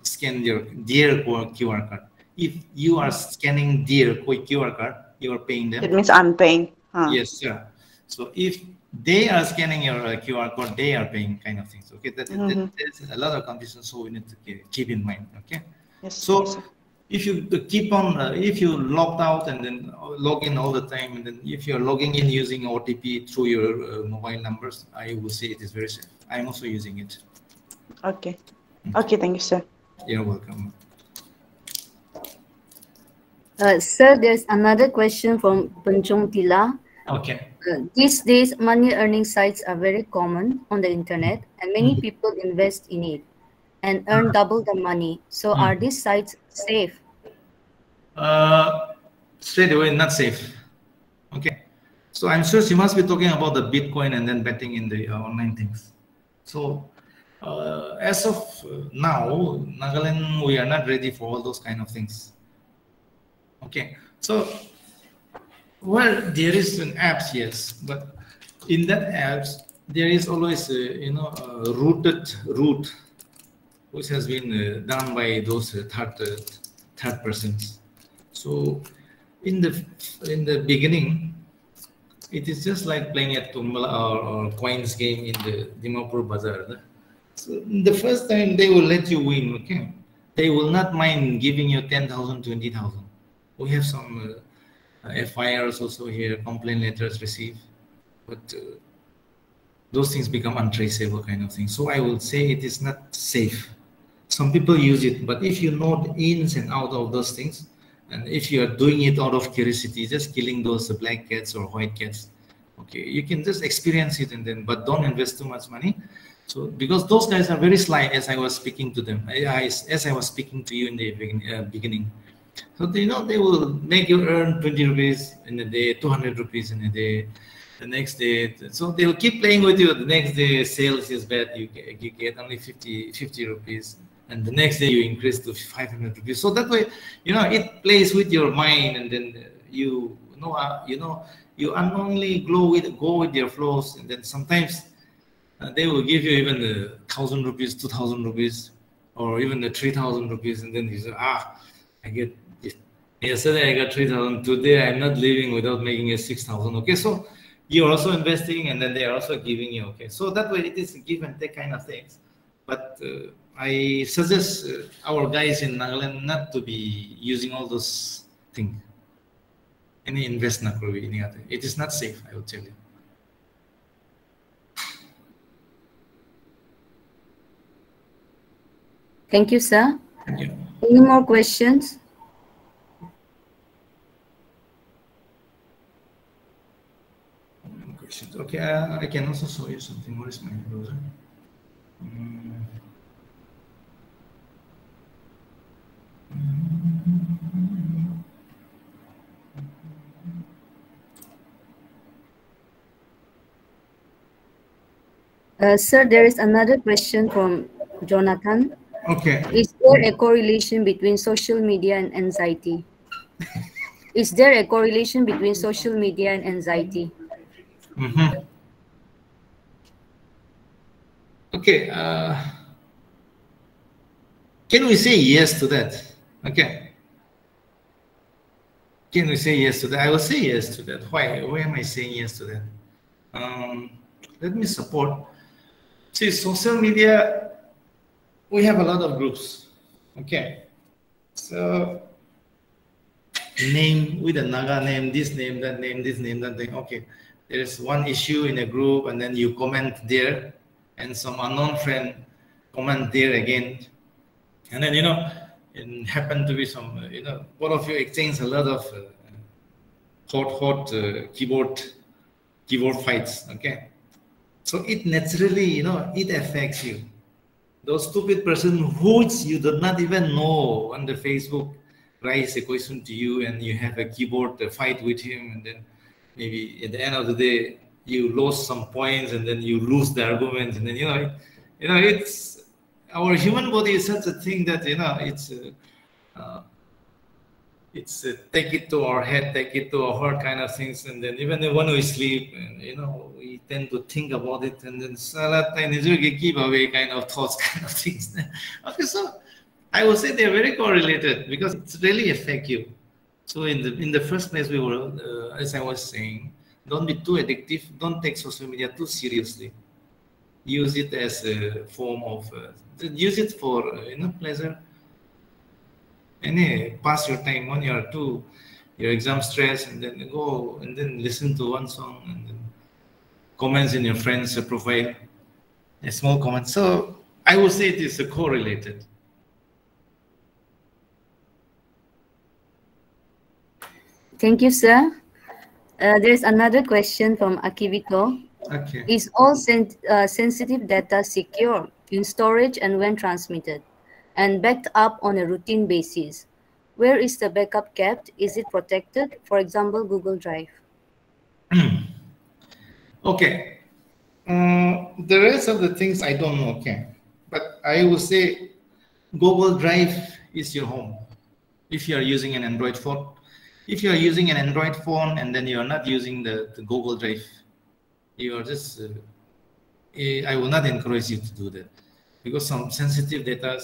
scan their QR card. If you are scanning their QR card, you are paying them. That means I'm paying. Yes, sir. So if they are scanning your QR code, they are paying, kind of things. Okay, there's a lot of conditions, so we need to keep in mind. Okay. Yes. So yes, if you keep on, if you logged out and then log in all the time, and then if you're logging in using OTP through your mobile numbers, I will say it is very safe. I'm also using it. Okay. Okay. Thank you, sir. You're welcome. Sir, there's another question from Panchong Tila. Okay. These days, money earning sites are very common on the internet, and many people invest in it and earn double the money. So are these sites safe? Straight away, not safe. Okay. So I'm sure she must be talking about the Bitcoin and then betting in the online things. So as of now, Nagaland, we are not ready for all those kind of things. Okay. So, well, there is an apps, yes, but in that apps, there is always a rooted route, which has been done by those third persons. So in the beginning, it is just like playing at Tumla or coins game in the Dimapur Bazaar. So the first time they will let you win, okay? They will not mind giving you 10,000, 20,000. We have some FIRs also here, complaint letters received, but those things become untraceable, kind of thing. So I will say it is not safe. Some people use it, but if you know the ins and out of those things, and if you are doing it out of curiosity, just killing those black cats or white cats, okay, you can just experience it and then, but don't invest too much money. So because those guys are very sly, as I was speaking to them, as I was speaking to you in the beginning. So they will make you earn 20 rupees in a day, 200 rupees in a day. The next day, so they will keep playing with you. The next day, sales is bad. You get only 50 rupees, and the next day you increase to 500 rupees. So that way, it plays with your mind, and then you unknowingly go with their flows, and then sometimes they will give you even 1,000 rupees, 2,000 rupees, or even the 3,000 rupees, and then you say, I get yesterday I got 3,000. Today I'm not leaving without making a 6,000. Okay, so you're also investing, and then they are also giving you. Okay, so that way it is a give and take kind of things. But I suggest our guys in Nagaland not to be using all those things. Any invest na it is not safe, I will tell you. Thank you, sir. Thank you. Any more questions? Okay, I can also show you something. What is my browser? Sir, there is another question from Jonathan. Okay. Is there a correlation between social media and anxiety? Is there a correlation between social media and anxiety? Okay. Can we say yes to that? Okay. Can we say yes to that? I will say yes to that. Why am I saying yes to that? Let me support. See, social media, we have a lot of groups. Okay. So, name with a Naga name, this name, that name, this name, that name. Okay. There is one issue in a group, and then you comment there, and some unknown friend comment there again. And then, it happened to be some, both of you exchange a lot of hot keyboard fights. Okay. So it naturally, it affects you. Those stupid person which you do not even know on the Facebook raise a question to you, and you have a keyboard fight with him, and then maybe at the end of the day you lost some points, and then you lose the argument, and then it's our human body is such a thing that it's take it to our head, take it to our heart kind of things, and then even when we sleep, and we tend to think about it, and then give away kind of thoughts, kind of things. Okay, so I would say they're very correlated because it's really affect you. So in the first place, we were, as I was saying, don't be too addictive. Don't take social media too seriously. Use it as a form of, use it for pleasure. And pass your time when you're too your exam stress, and then go and then listen to one song, and then comments in your friend's profile, a small comment. So I would say it is correlated. Thank you, sir. There's another question from Akivito. Okay. Is all sensitive data secure in storage and when transmitted, and backed up on a routine basis? Where is the backup kept? Is it protected? For example, Google Drive. Okay. The rest of the things I don't know. Okay. But I will say Google Drive is your home. If you are using an Android phone, and then you are not using the Google Drive, you are just, I will not encourage you to do that, because some sensitive data,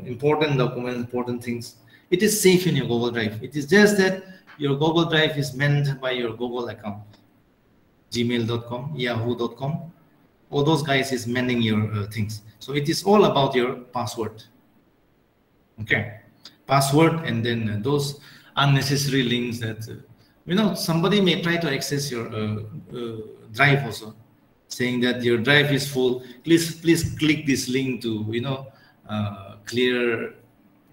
important documents, important things, it is safe in your Google Drive. It is just that your Google Drive is manned by your Google account, gmail.com, yahoo.com. All those guys is manning your things. So it is all about your password. Okay. Password, and then those unnecessary links that, somebody may try to access your drive also, saying that your drive is full. Please click this link to, clear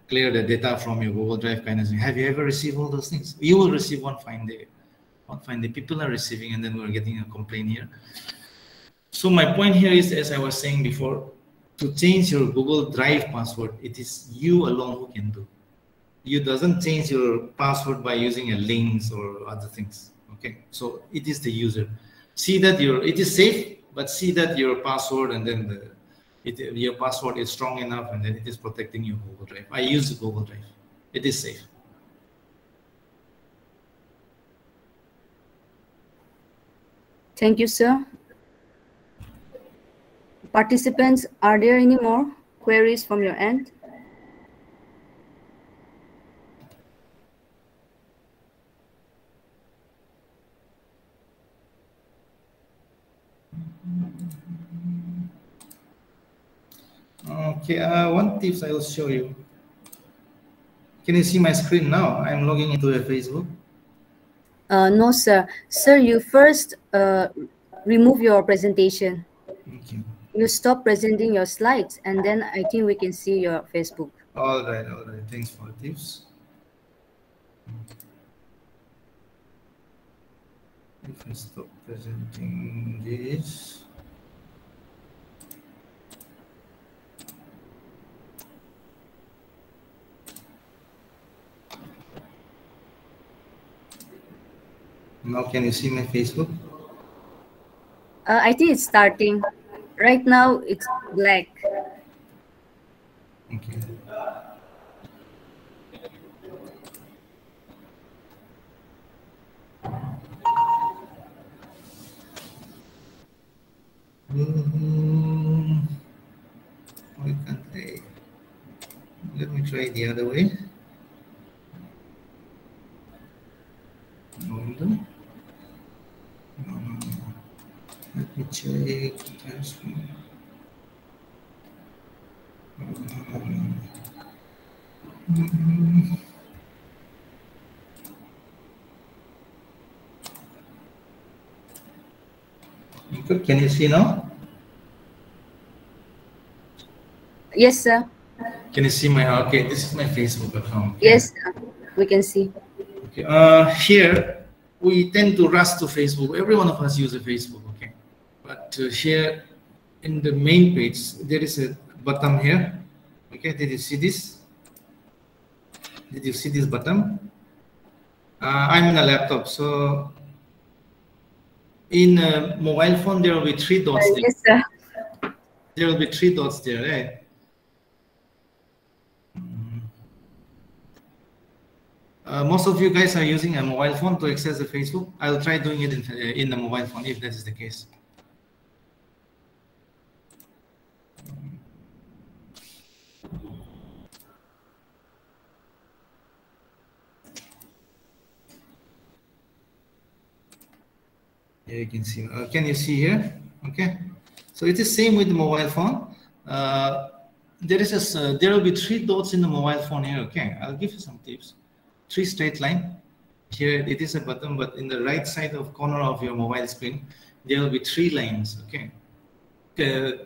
the data from your Google Drive kind of thing. Have you ever received all those things? You will receive one fine day. People are receiving, and then we're getting a complaint here. So my point here is, as I was saying before, to change your Google Drive password, it is you alone who can do. You doesn't change your password by using a links or other things. Okay, so it is the user. See that it is safe, but see that your password and then your password is strong enough, and then it is protecting your Google Drive. I use Google Drive. It is safe. Thank you, sir. Participants, are there any more queries from your end? Okay, one tips I will show you. Can you see my screen now? I'm logging into a Facebook. No, sir. Sir, you first remove your presentation. Okay. You stop presenting your slides, and then I think we can see your Facebook. All right. Thanks for the tips. If I stop presenting this. Now can you see my Facebook? I think it's starting. Right now, it's black. Okay. Why can't I? Let me try the other way. No. Let me check. Can you see now? Yes, sir. Can you see my? Okay, this is my Facebook account. Okay. Yes, sir. We can see. Okay. Here we tend to rush to Facebook. Every one of us uses Facebook. Okay. But here in the main page, there is a button here. Okay. Did you see this? Did you see this button? I'm in a laptop, so in a mobile phone there will be three dots there. Yes, sir. There will be three dots there, right? Most of you guys are using a mobile phone to access the Facebook. I'll try doing it in the mobile phone if that is the case. Here you can see. Can you see here? Okay. So it is same with the mobile phone. There will be three dots in the mobile phone here. Okay, I'll give you some tips. Three straight line. Here it is a button, but in the right side of corner of your mobile screen, there will be three lines. Okay.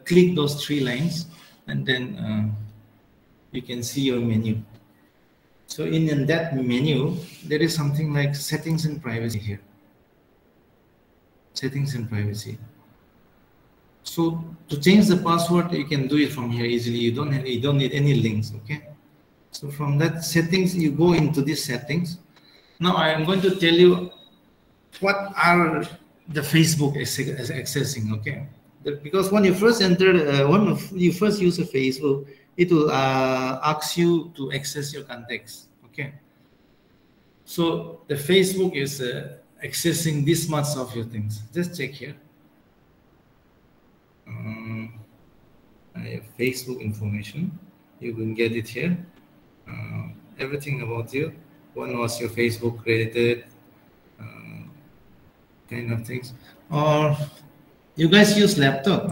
Click those three lines, and then you can see your menu. So in that menu, there is something like settings and privacy here. Settings and privacy. So to change the password, you can do it from here easily. You don't need any links. Okay. So from that settings, you go into these settings. Now I am going to tell you what are the Facebook accessing. Okay. Because when you first enter, when you first use a Facebook, it will ask you to access your contacts. Okay. So the Facebook is accessing this much of your things. Just check here. I have Facebook information. You can get it here. Everything about you. When was your Facebook credited? Kind of things. Or you guys use laptop?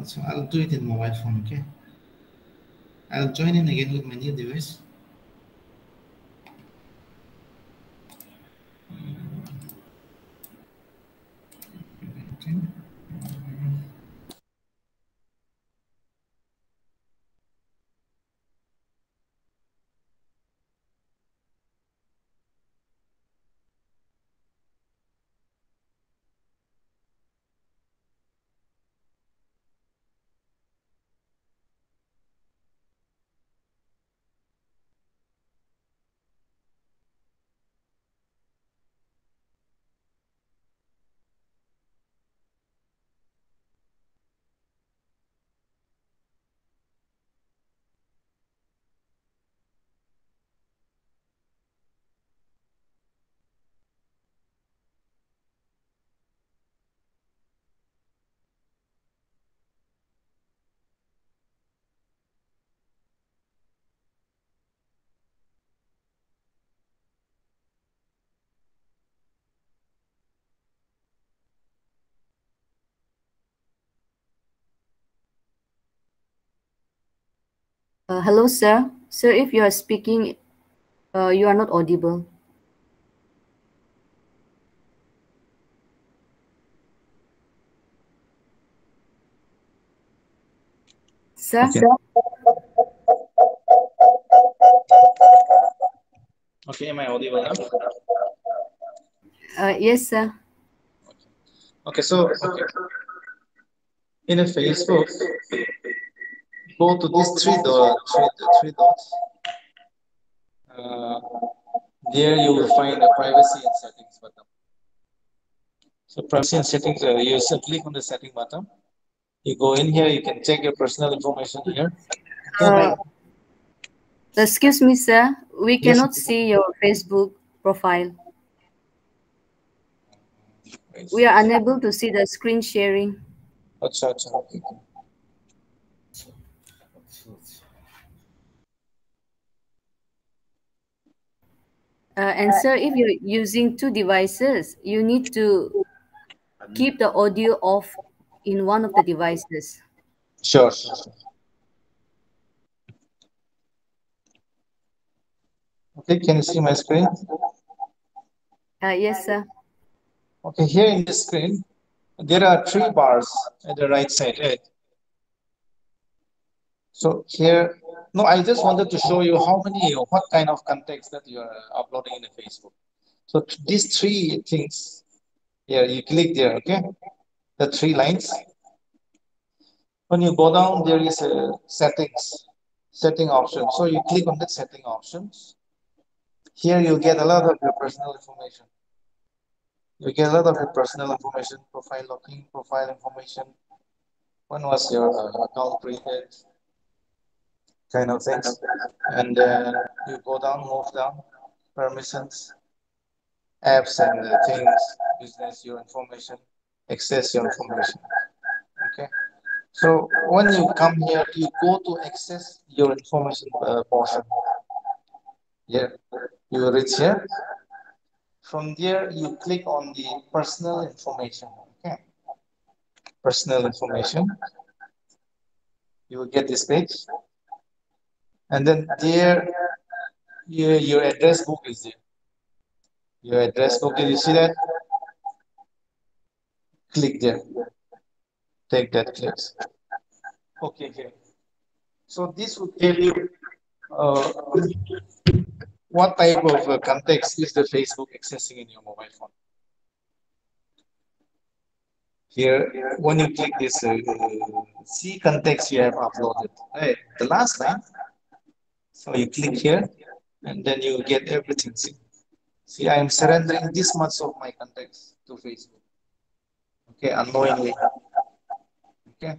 So I'll do it in mobile phone. Okay. I'll join in again with my new device. Okay. Hello, sir. Sir, if you are speaking, you are not audible. Sir? Okay. Okay, am I audible now? Yes, sir. Okay, so in a Facebook, go to these three dots. Uh, there you will find a privacy and settings button. So privacy and settings, you just click on the setting button. You go in here, you can check your personal information here. Excuse me, sir. We Yes. cannot see your Facebook profile. We are unable to see the screen sharing. Acha, okay. And sir, if you're using two devices, you need to keep the audio off in one of the devices. Sure. Okay, can you see my screen? Yes, sir. Okay, here in this screen, there are three bars at the right side, right? So here, no, I just wanted to show you what kind of context that you are uploading in the Facebook. So these three things, here, you click there, okay? The three lines. When you go down, there is a setting option. So you click on the setting options. Here you get a lot of your personal information. You get a lot of your personal information, profile locking, profile information. When was your account created? Kind of things. And you go down, move down, permissions, apps and things, business, your information, access your information. Okay. So when you come here, you go to access your information portion. Here, you reach here. From there, you click on the personal information. Okay. Personal information. You will get this page. And then there, your address book is there. Your address book, did you see that? Click there. Take that click. Okay, here. So this will tell you uh, what type of context is the Facebook accessing in your mobile phone. Here, when you click this see context you have uploaded, right? The last line. So you click here, and then you get everything. See, I am surrendering this much of my context to Facebook. Okay, unknowingly. Okay.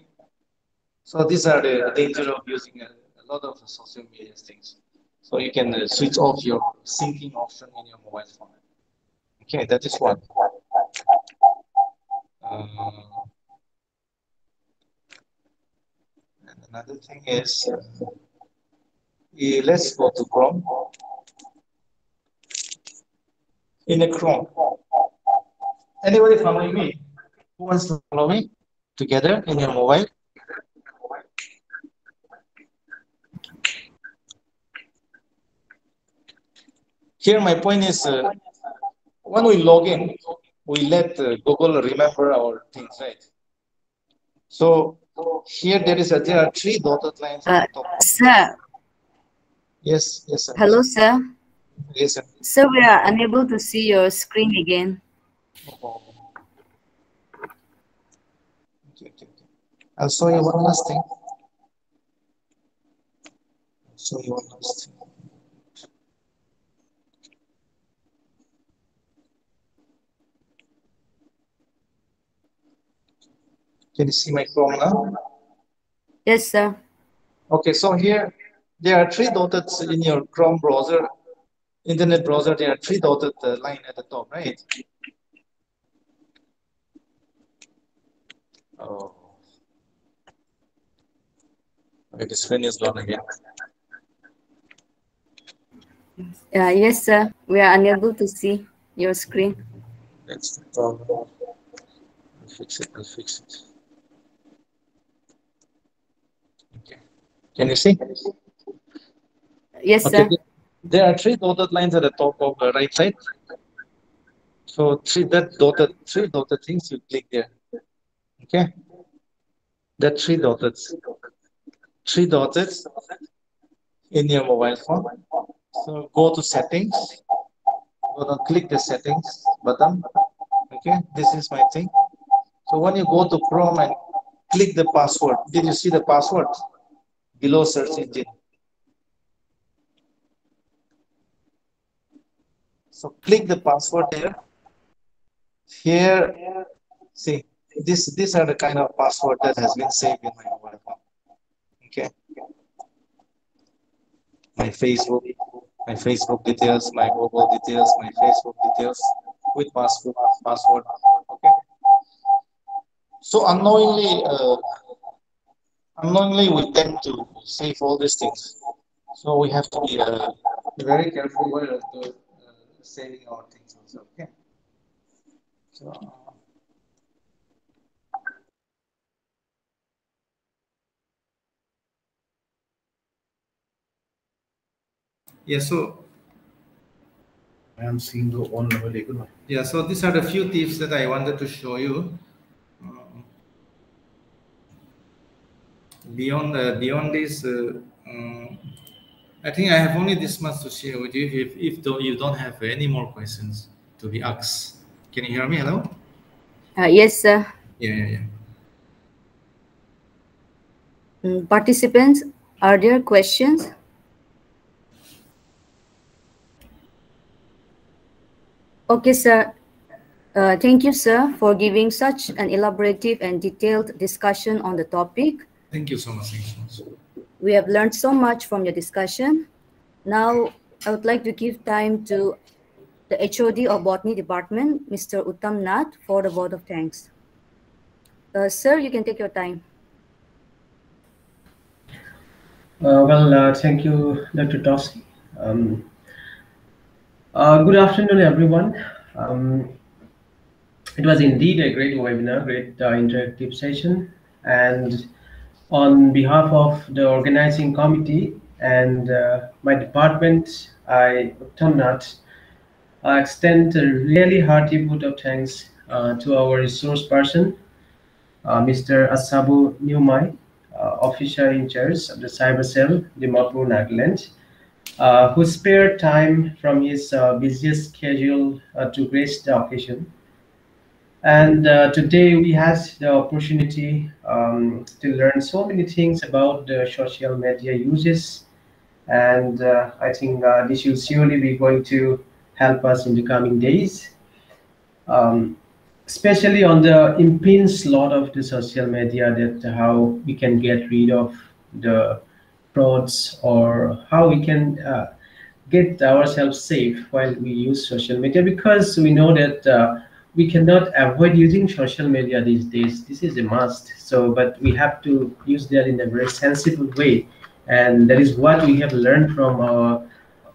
So these are the danger of using a lot of social media things. So you can switch off your syncing option in your mobile phone. Okay, that is one. And another thing is, let's go to Chrome. In a Chrome, anybody following me? Who wants to follow me together in your mobile? Here, my point is, when we log in, we let Google remember our things, right? So here there are three dotted lines at the top. Sir. Yes, yes, sir. Hello, sir. Yes, sir. Sir, we are unable to see your screen again. Okay. I'll show you one last thing. Can you see my Chrome now? Yes, sir. Okay, so here there are three dotted in your Chrome browser, internet browser. There are three dotted line at the top, right? Oh, okay, the screen is gone again. Yes, sir. We are unable to see your screen. That's the problem. I'll fix it. Okay. Can you see? Yes, Okay, sir. there are three dotted lines at the top of the right side. So three dotted things, you click there. Okay, that three dotted in your mobile phone. So go to settings. Gonna click the settings button. Okay, this is my thing. So when you go to Chrome and click the password, did you see the password below search engine? So click the password there. Here, see, these are the kind of password that has been saved in my mobile phone. Okay, my Facebook details, my Google details, my Facebook details with password. Okay, so unknowingly we tend to save all these things. So we have to be very careful while saving our things also. Okay. So, Yeah, so yeah, so these are the few tips that I wanted to show you. Beyond this, I think I have only this much to share with you. If you don't have any more questions to be asked, can you hear me? Hello? Yes, sir. Yeah. Participants, are there questions? Okay, sir. Thank you, sir, for giving such an elaborative and detailed discussion on the topic. Thank you so much. Thank you so much. We have learned so much from your discussion. Now, I would like to give time to the HOD of Botany Department, Mr. Uttam Nath, for the vote of thanks. Sir, you can take your time. Thank you, Dr. Tossi. Good afternoon, everyone. It was indeed a great webinar, great interactive session. And on behalf of the organizing committee and my department, Uttam Nath, I extend a really hearty vote of thanks to our resource person, Mr. Asabo Newmei, officer in charge of the cyber cell, Dimapur, Nagaland, who spared time from his busiest schedule to grace the occasion. And today we had the opportunity to learn so many things about the social media uses. And I think this will surely be going to help us in the coming days, um, especially on the immense lot of the social media, that how we can get rid of the frauds, or how we can get ourselves safe while we use social media, because we know that we cannot avoid using social media these days. This is a must. So, but we have to use that in a very sensible way, and that is what we have learned from our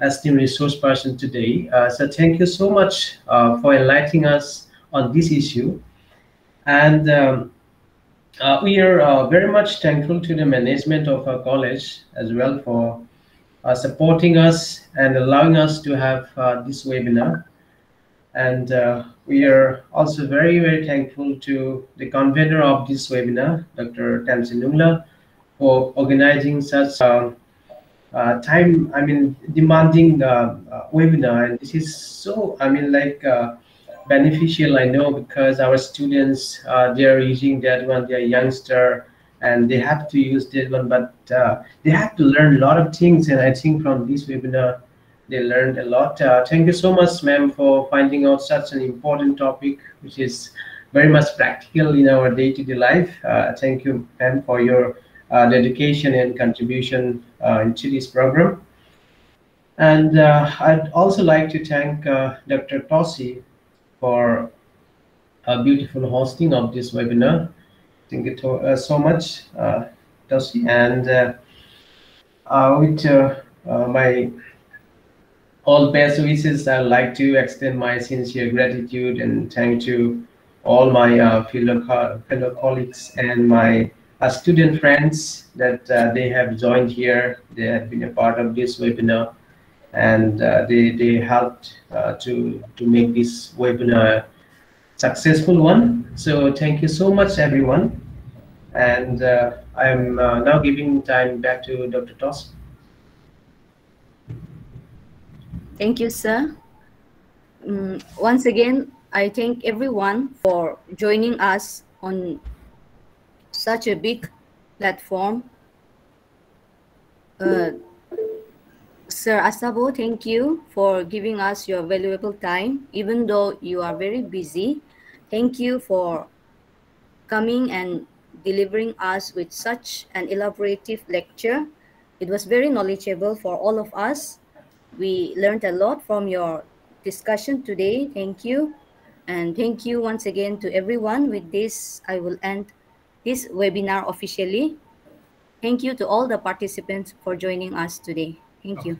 esteemed resource person today. So, thank you so much for enlightening us on this issue, and we are very much thankful to the management of our college as well for supporting us and allowing us to have this webinar. And we are also very, very thankful to the convener of this webinar, Dr. Temsunungla, for organizing such demanding webinar. And this is so, beneficial, I know, because our students, they are using that one, they are youngster, and they have to use that one, but they have to learn a lot of things. And I think from this webinar, they learned a lot. Thank you so much, ma'am, for finding out such an important topic, which is very much practical in our day-to-day life. Thank you, ma'am, for your dedication and contribution into this program. And I'd also like to thank Dr. Tossi for a beautiful hosting of this webinar. Thank you so much, Tossi. And with my all best wishes, I'd like to extend my sincere gratitude and thank to all my fellow colleagues and my student friends that they have joined here. They have been a part of this webinar, and they helped to make this webinar successful one. So thank you so much, everyone. And I'm now giving time back to Dr. Toss. Thank you, sir. Once again, I thank everyone for joining us on such a big platform. Sir Asabo, thank you for giving us your valuable time, even though you are very busy. Thank you for coming and delivering us with such an elaborative lecture. It was very knowledgeable for all of us. We learned a lot from your discussion today. Thank you. And thank you once again to everyone. With this, I will end this webinar officially. Thank you to all the participants for joining us today. Thank you.